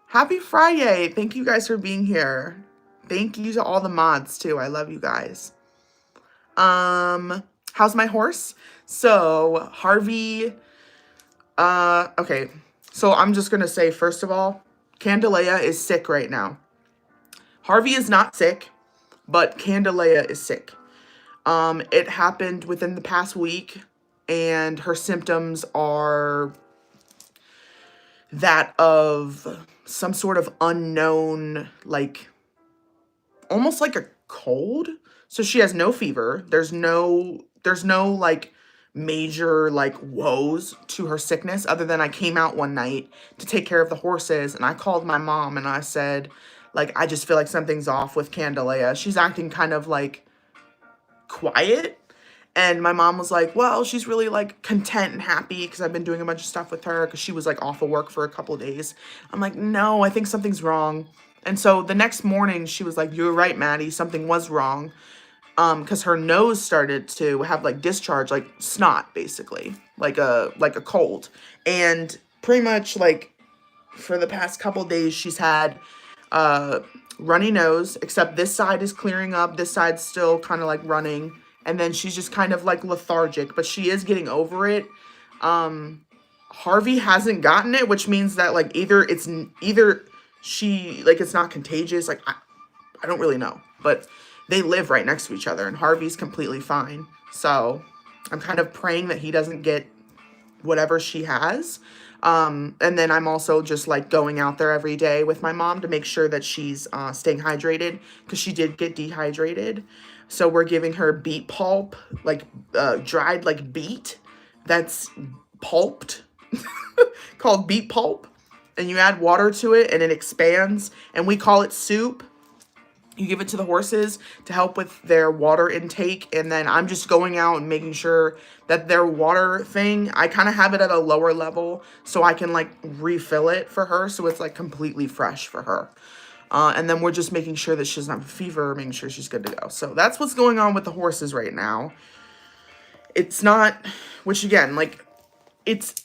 Happy Friday. Thank you guys for being here. Thank you to all the mods too. I love you guys. How's my horse? So, Harvey, okay. So I'm just gonna say, first of all, Candelea is sick right now. Harvey is not sick, but Candelea is sick. It happened within the past week, and her symptoms are that of some sort of unknown, like, almost like a cold. So she has no fever. There's no like major like woes to her sickness other than I came out one night to take care of the horses and I called my mom and I said, like, I just feel like something's off with Candelea. She's acting kind of like quiet. And my mom was like, well, she's really like content and happy because I've been doing a bunch of stuff with her because she was like off of work for a couple of days. I'm like, no, I think something's wrong. And so the next morning she was like, you're right, Maddie, something was wrong. Because her nose started to have like discharge, like snot, basically, like a cold. And pretty much like for the past couple days she's had runny nose, except this side is clearing up, this side's still kind of like running, and then she's just kind of like lethargic, but she is getting over it. Harvey hasn't gotten it, which means that like either she like it's not contagious, like I don't really know, but they live right next to each other and Harvey's completely fine. So I'm kind of praying that he doesn't get whatever she has. And then I'm also just like going out there every day with my mom to make sure that she's staying hydrated because she did get dehydrated. So we're giving her beet pulp, like dried like beet that's pulped, called beet pulp. And you add water to it and it expands. And we call it soup. You give it to the horses to help with their water intake. And then I'm just going out and making sure that their water thing, I kind of have it at a lower level so I can like refill it for her. So it's like completely fresh for her. And then we're just making sure that she doesn't have a fever, making sure she's good to go. So that's what's going on with the horses right now. It's not, which again, like it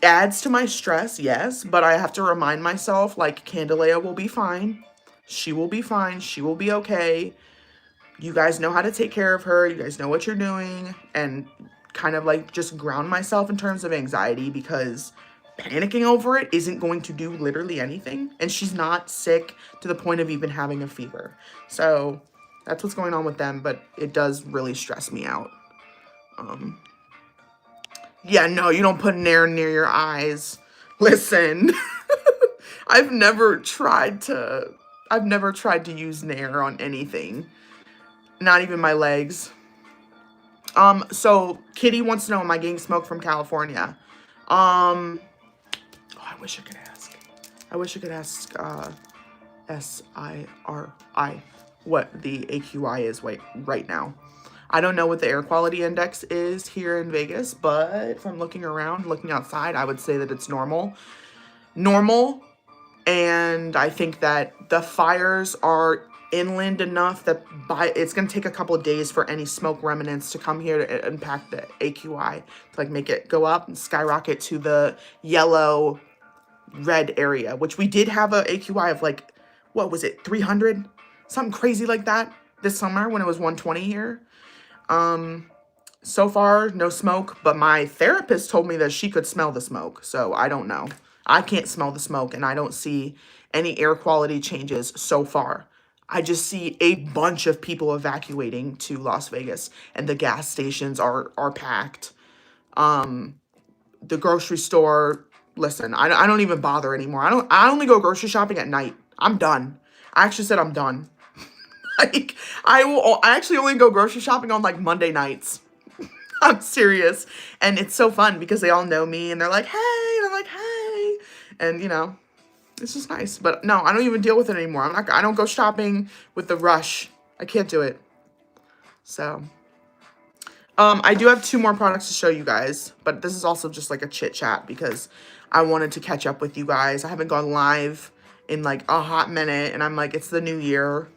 adds to my stress, yes. But I have to remind myself like Candelea will be fine. She will be fine. She will be okay. You guys know how to take care of her. You guys know what you're doing. And kind of like just ground myself in terms of anxiety because panicking over it isn't going to do literally anything. And she's not sick to the point of even having a fever. So that's what's going on with them. But it does really stress me out. Yeah, no, you don't put Nair near your eyes. Listen, I've never tried to use Nair on anything. Not even my legs. So Kitty wants to know, am I getting smoke from California? Oh, I wish I could ask. SIRI what the AQI is right now. I don't know what the air quality index is here in Vegas, but from looking around, looking outside, I would say that it's normal. And I think that the fires are inland enough that it's going to take a couple of days for any smoke remnants to come here to impact the AQI, to like make it go up and skyrocket to the yellow red area, which we did have a AQI of like, what was it, 300? Something crazy like that this summer when it was 120 here. So far, no smoke, but my therapist told me that she could smell the smoke, so I don't know. I can't smell the smoke, and I don't see any air quality changes so far. I just see a bunch of people evacuating to Las Vegas, and the gas stations are packed. The grocery store, listen, I don't even bother anymore. I only go grocery shopping at night. I'm done. I actually said I'm done. Like, I actually only go grocery shopping on like Monday nights. I'm serious. And it's so fun because they all know me and they're like, hey, and I'm like, hey. And you know, it's just nice. But no, I don't even deal with it anymore. I don't go shopping with the rush. I can't do it. So, I do have 2 more products to show you guys, but this is also just like a chit chat because I wanted to catch up with you guys. I haven't gone live in like a hot minute and I'm like, it's the new year.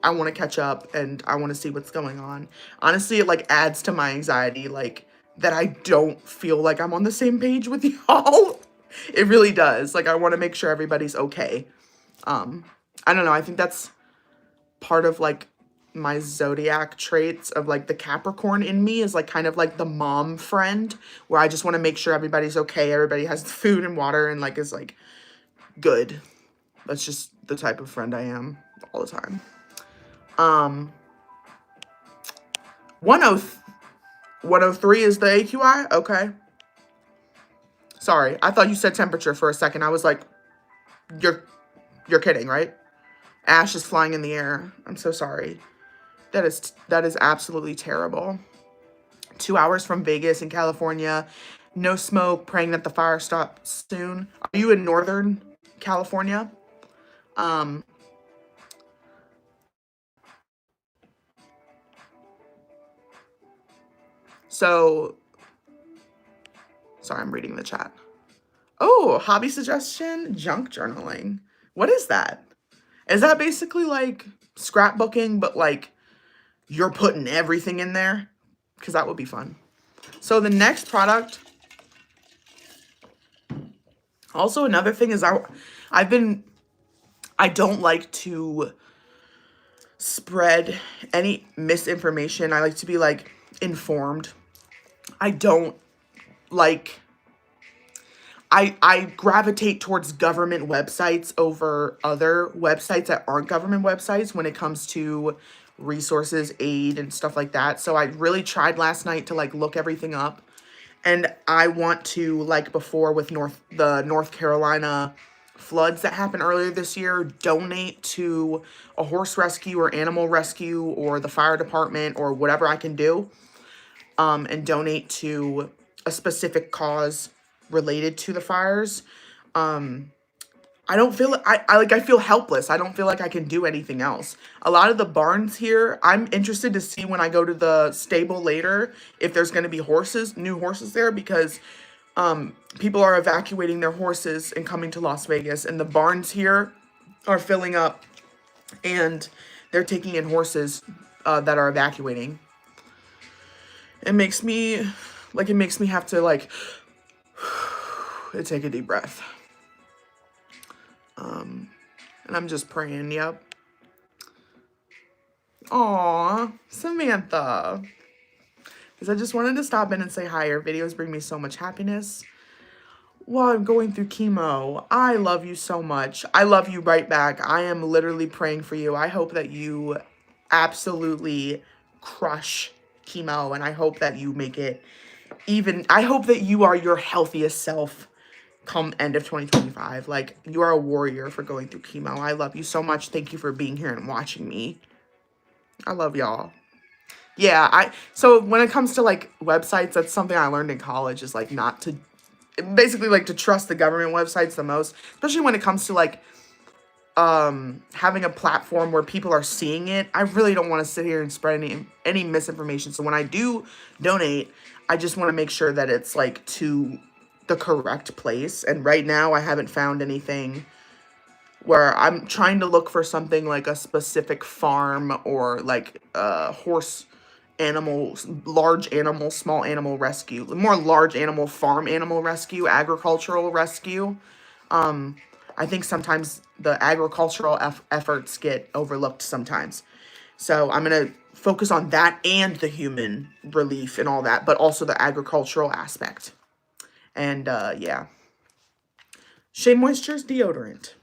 I want to catch up and I want to see what's going on. Honestly, it like adds to my anxiety, like that I don't feel like I'm on the same page with y'all. It really does. Like I want to make sure everybody's okay. I don't know. I think that's part of like my zodiac traits of like the Capricorn in me is like kind of like the mom friend where I just want to make sure everybody's okay. Everybody has food and water and like is like good. That's just the type of friend I am all the time. 103 is the AQI? Okay. Sorry, I thought you said temperature for a second. I was like, you're kidding, right? Ash is flying in the air. I'm so sorry. That is absolutely terrible. 2 hours from Vegas in California. No smoke, praying that the fire stops soon. Are you in Northern California? Um, so, sorry, I'm reading the chat. Oh, hobby suggestion, junk journaling. What is that? Is that basically like scrapbooking, but like you're putting everything in there? Because that would be fun. So the next product, also another thing is I don't like to spread any misinformation. I like to be like informed. I don't like I gravitate towards government websites over other websites that aren't government websites when it comes to resources, aid, and stuff like that. So I really tried last night to like look everything up. And I want to, like before with the North Carolina floods that happened earlier this year, donate to a horse rescue or animal rescue or the fire department or whatever I can do, and donate to a specific cause related to the fires. I don't feel I feel helpless. I don't feel like I can do anything else. A lot of the barns here, I'm interested to see when I go to the stable later if there's going to be new horses there because people are evacuating their horses and coming to Las Vegas and the barns here are filling up and they're taking in horses that are evacuating. It makes me have to like take a deep breath. And I'm just praying, yep. Aw, Samantha. Because I just wanted to stop in and say hi. Your videos bring me so much happiness while I'm going through chemo. I love you so much. I love you right back. I am literally praying for you. I hope that you absolutely crush chemo, and I hope that you make it I hope that you are your healthiest self come end of 2025. Like, you are a warrior for going through chemo. I love you so much. Thank you for being here and watching me. I love y'all. Yeah, so when it comes to like websites, that's something I learned in college is like not to basically like to trust the government websites the most, especially when it comes to like having a platform where people are seeing it. I really don't want to sit here and spread any misinformation. So when I do donate, I just want to make sure that it's like to the correct place. And right now I haven't found anything where I'm trying to look for something like a specific farm or like horse animals, large animal, small animal rescue, more large animal, farm animal rescue, agricultural rescue. I think sometimes the agricultural efforts get overlooked sometimes. So I'm going to focus on that and the human relief and all that, but also the agricultural aspect. And yeah. Shea Moisture's deodorant.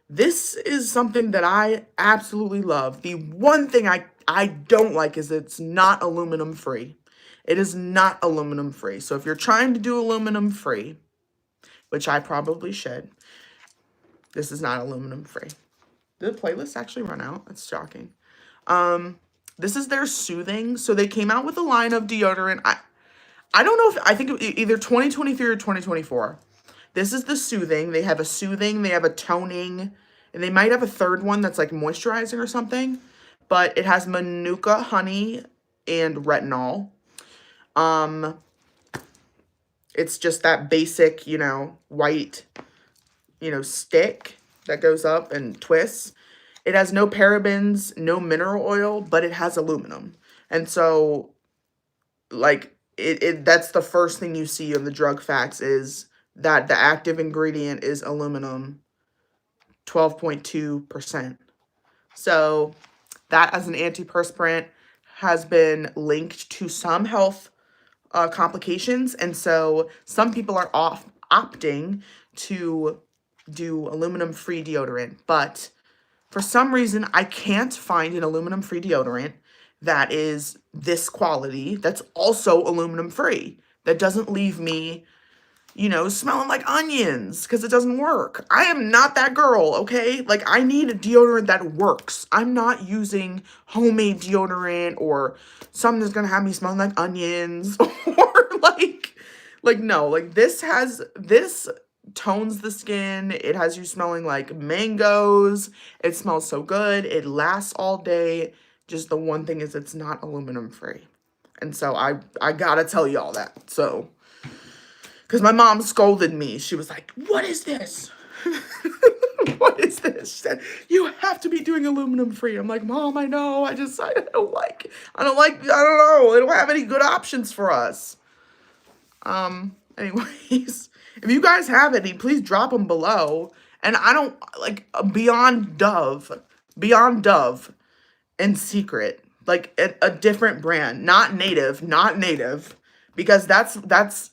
This is something that I absolutely love. The one thing I don't like is it's not aluminum free. It is not aluminum free. So if you're trying to do aluminum free, which I probably should, this is not aluminum free. Did the playlist actually run out? That's shocking. This is their soothing. So they came out with a line of deodorant. I don't know if I think either 2023 or 2024. This is the soothing. They have a soothing, they have a toning, and they might have a third one that's like moisturizing or something. But it has manuka honey and retinol. It's just that basic, white, stick that goes up and twists. It has no parabens, no mineral oil, but it has aluminum. And so, like, that's the first thing you see on the drug facts is that the active ingredient is aluminum, 12.2%. So that as an antiperspirant has been linked to some health complications. And so some people are opting to do aluminum-free deodorant, but for some reason, I can't find an aluminum-free deodorant that is this quality that's also aluminum-free, that doesn't leave me, you know, smelling like onions, because it doesn't work. I am not that girl, okay? Like, I need a deodorant that works. I'm not using homemade deodorant or something that's gonna have me smelling like onions or no, like this tones the skin. It has you smelling like mangoes. It smells so good. It lasts all day. Just the one thing is it's not aluminum free. And so I gotta tell y'all that. So, because my mom scolded me. She was like, "What is this? What is this?" She said, "You have to be doing aluminum free." I'm like, "Mom, I know. I don't know. They don't have any good options for us." Anyways, if you guys have any, please drop them below. And I don't like Beyond Dove and Secret, like a different brand, not native, because that's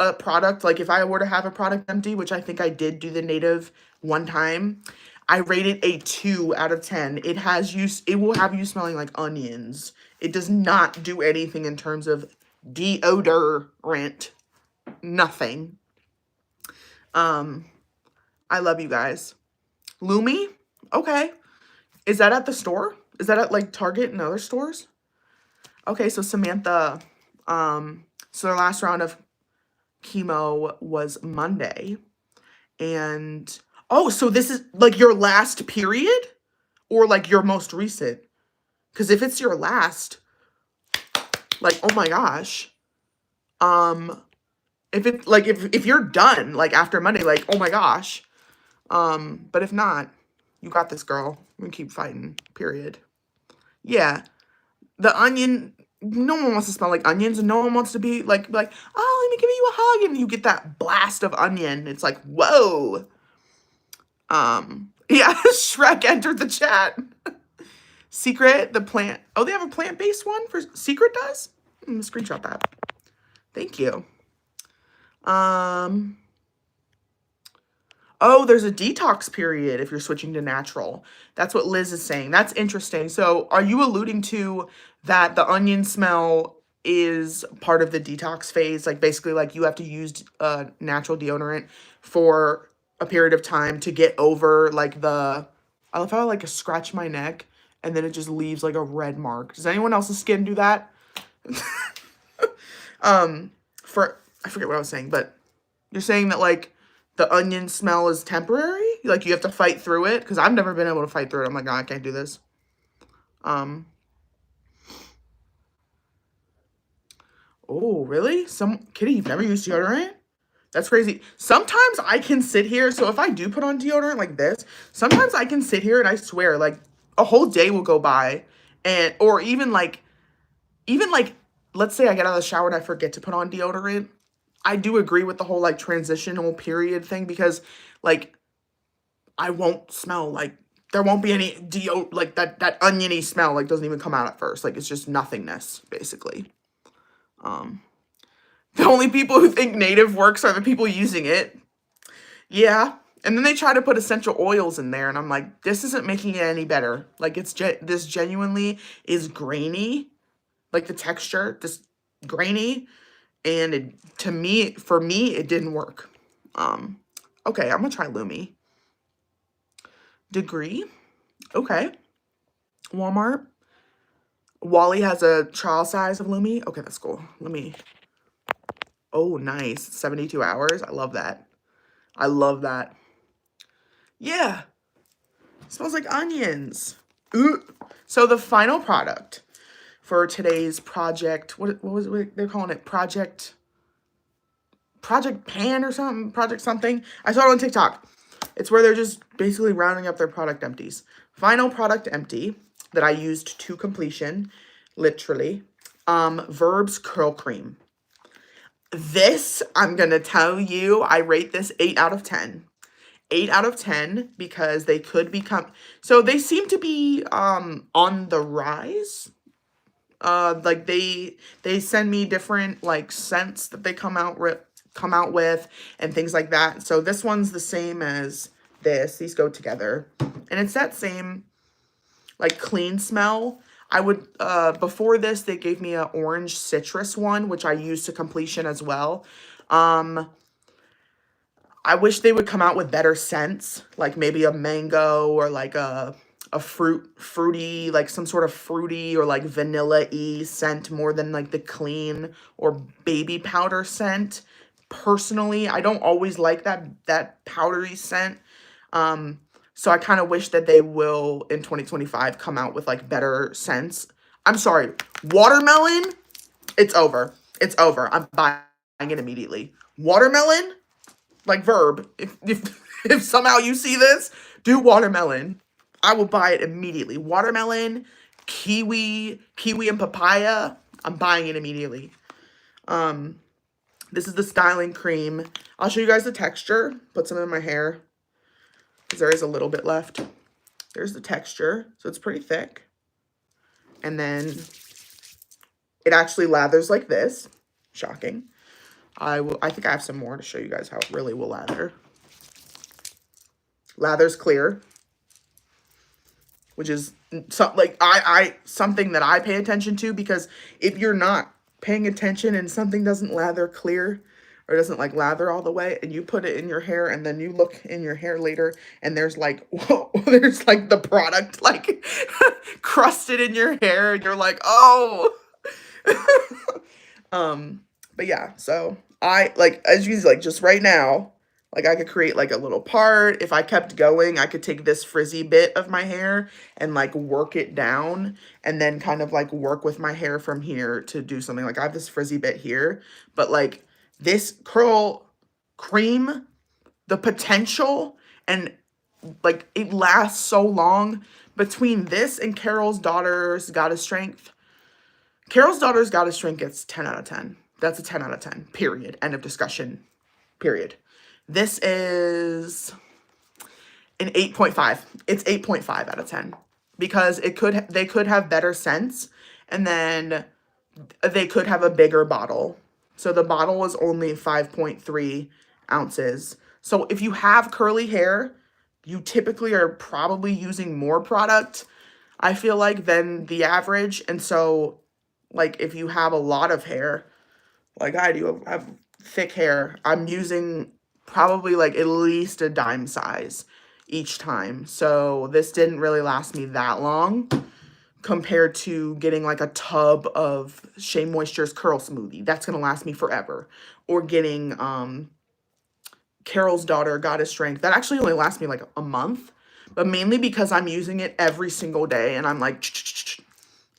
a product. Like if I were to have a product empty, which I think I did do the native one time, I rate it a 2 out of 10. It will have you smelling like onions. It does not do anything in terms of deodorant. Nothing. I love you guys. Lumi? Okay. Is that at the store? Is that at like Target and other stores? Okay, so Samantha, so their last round of chemo was Monday. And oh, so this is like your last period or like your most recent? Because if it's your last, like, oh my gosh. If you're done like after Monday, like, oh my gosh. But if not, you got this, girl. We're gonna keep fighting. Period. Yeah. The onion, no one wants to smell like onions, and no one wants to be like, oh, let me give you a hug, and you get that blast of onion. It's like, whoa. Yeah, Shrek entered the chat. Secret, the plant. Oh, they have a plant-based one for Secret does? Screenshot that. Thank you. Oh, there's a detox period if you're switching to natural. That's what Liz is saying. That's interesting. So are you alluding to that the onion smell is part of the detox phase? Like basically like you have to use natural deodorant for a period of time to get over like I love how I like scratch my neck and then it just leaves like a red mark. Does anyone else's skin do that? I forget what I was saying, but you're saying that like the onion smell is temporary? Like you have to fight through it? Because I've never been able to fight through it. I'm like, no, I can't do this. Oh, really? Kitty, you've never used deodorant? That's crazy. Sometimes I can sit here. So if I do put on deodorant like this, sometimes I can sit here and I swear like a whole day will go by or even like, let's say I get out of the shower and I forget to put on deodorant. I do agree with the whole like transitional period thing because like I won't smell like there won't be any like that oniony smell like doesn't even come out at first. Like it's just nothingness basically. The only people who think native works are the people using it. Yeah. And then they try to put essential oils in there and I'm like, this isn't making it any better. Like this genuinely is grainy. Like the texture, just grainy. And for me, it didn't work. Okay, I'm gonna try Lumi. Degree. Okay. Walmart. Wally has a trial size of Lumi. Okay, that's cool. Oh, nice. 72 hours. I love that. I love that. Yeah. It smells like onions. Ooh. So the final product for today's project, what was it? They're calling it Project Pan or something, Project something. I saw it on TikTok. It's where they're just basically rounding up their product empties. Final product empty that I used to completion, literally, Verbs Curl Cream. This, I'm going to tell you, I rate this 8 out of 10. 8 out of 10 because they could become, so they seem to be on the rise. Like they send me different like scents that they come out with come out with and things like that. So this one's the same as this. These go together. And it's that same like clean smell. I would, before this, they gave me an orange citrus one, which I used to completion as well. I wish they would come out with better scents, like maybe a mango or like a fruity, like some sort of fruity or like vanilla-y scent more than like the clean or baby powder scent. Personally, I don't always like that powdery scent. So I kind of wish that they will in 2025 come out with like better scents. I'm sorry, watermelon, it's over. It's over. I'm buying it immediately. Watermelon, like verb. If somehow you see this, do watermelon. I will buy it immediately. Watermelon, kiwi and papaya. I'm buying it immediately. This is the styling cream. I'll show you guys the texture. Put some in my hair because there is a little bit left. There's the texture, so it's pretty thick. And then it actually lathers like this. Shocking. I think I have some more to show you guys how it really will lather. Lather's clear, which is something that I pay attention to, because if you're not paying attention and something doesn't lather clear or doesn't like lather all the way, and you put it in your hair and then you look in your hair later and there's like, whoa, there's like the product like crusted in your hair and you're like, oh. But yeah, so I like, as you see, like just right now, like I could create like a little part. If I kept going, I could take this frizzy bit of my hair and like work it down and then kind of like work with my hair from here to do something. Like I have this frizzy bit here, but like this curl cream, the potential, and like it lasts so long. Between this and Carol's Daughter's Goddess Strength, Carol's Daughter's Goddess Strength gets 10 out of 10. That's a 10 out of 10, period. End of discussion, period. This is an 8.5. It's 8.5 out of 10 because they could have better scents, and then they could have a bigger bottle. So the bottle is only 5.3 ounces. So if you have curly hair, you typically are probably using more product, I feel like, than the average. And so like if you have a lot of hair, like I do, I have thick hair, I'm using probably like at least a dime size each time. So this didn't really last me that long compared to getting like a tub of Shea Moisture's Curl Smoothie. That's going to last me forever. Or getting Carol's Daughter Goddess Strength. That actually only lasts me like a month, but mainly because I'm using it every single day and I'm like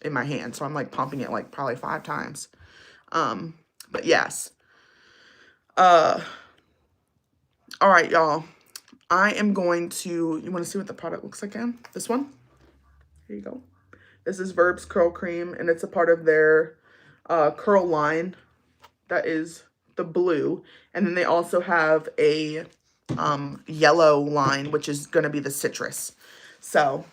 in my hand. So I'm like pumping it like probably 5 times. But yes. All right, y'all. I am going to, you want to see what the product looks like again? This one? Here you go. This is Verb's Curl Cream, and it's a part of their curl line. That is the blue. And then they also have a yellow line, which is going to be the citrus. So,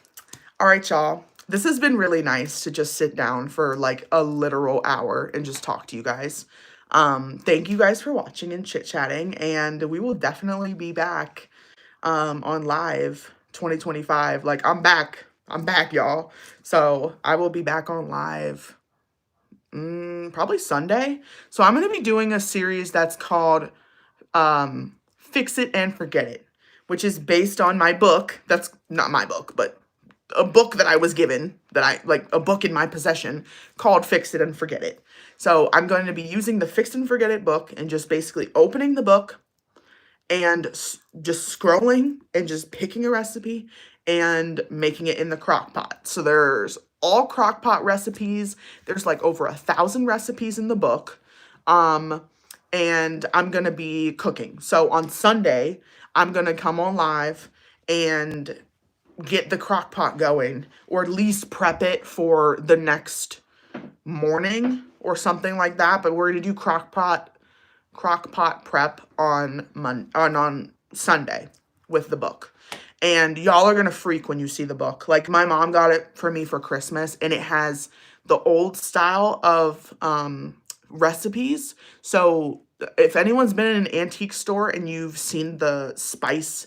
all right, y'all. This has been really nice to just sit down for like a literal hour and just talk to you guys. Thank you guys for watching and chit-chatting, and we will definitely be back on live 2025. Like I'm back, y'all. So I will be back on live probably Sunday. So I'm going to be doing a series that's called Fix It and Forget It, which is based on my book. That's not my book, but a book that I was given, a book in my possession called Fix It and Forget It. So I'm going to be using the Fix It and Forget It book and just basically opening the book and just scrolling and just picking a recipe and making it in the crock pot. So there's all crock pot recipes. There's like over 1,000 recipes in the book. And I'm going to be cooking. So on Sunday, I'm going to come on live and get the crock pot going, or at least prep it for the next morning or something like that. But we're going to do crock pot prep on Sunday with the book. And y'all are going to freak when you see the book. Like my mom got it for me for Christmas, and it has the old style of recipes. So if anyone's been in an antique store and you've seen the spice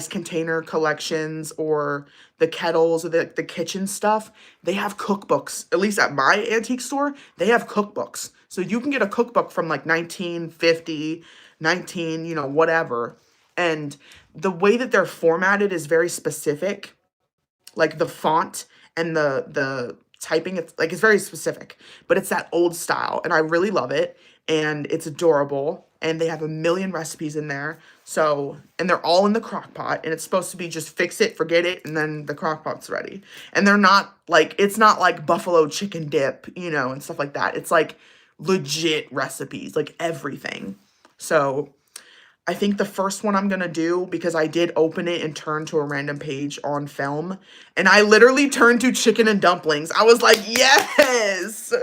container collections or the kettles or the kitchen stuff, they have cookbooks. At least at my antique store, they have cookbooks. So you can get a cookbook from like 1950, 19, whatever. And the way that they're formatted is very specific, like the font and the typing, it's very specific, but it's that old style and I really love it, and it's adorable, and they have a million recipes in there. So, and they're all in the crock pot, and it's supposed to be just fix it, forget it, and then the crock pot's ready. And they're not like, it's not like buffalo chicken dip, and stuff like that. It's like legit recipes, like everything. So I think the first one I'm gonna do, because I did open it and turn to a random page on film, and I literally turned to chicken and dumplings. I was like, yes!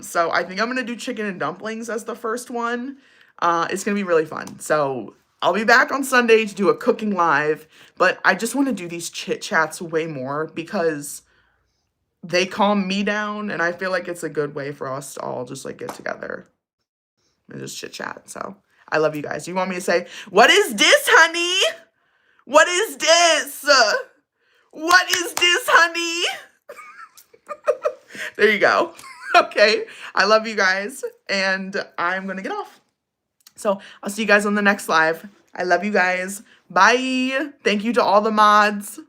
So I think I'm gonna do chicken and dumplings as the first one. It's gonna be really fun. So I'll be back on Sunday to do a cooking live, but I just want to do these chit chats way more because they calm me down, and I feel like it's a good way for us to all just like get together and just chit chat. So I love you guys. You want me to say, what is this, honey? What is this? What is this, honey? There you go. Okay. I love you guys, and I'm going to get off. So I'll see you guys on the next live. I love you guys. Bye. Thank you to all the mods.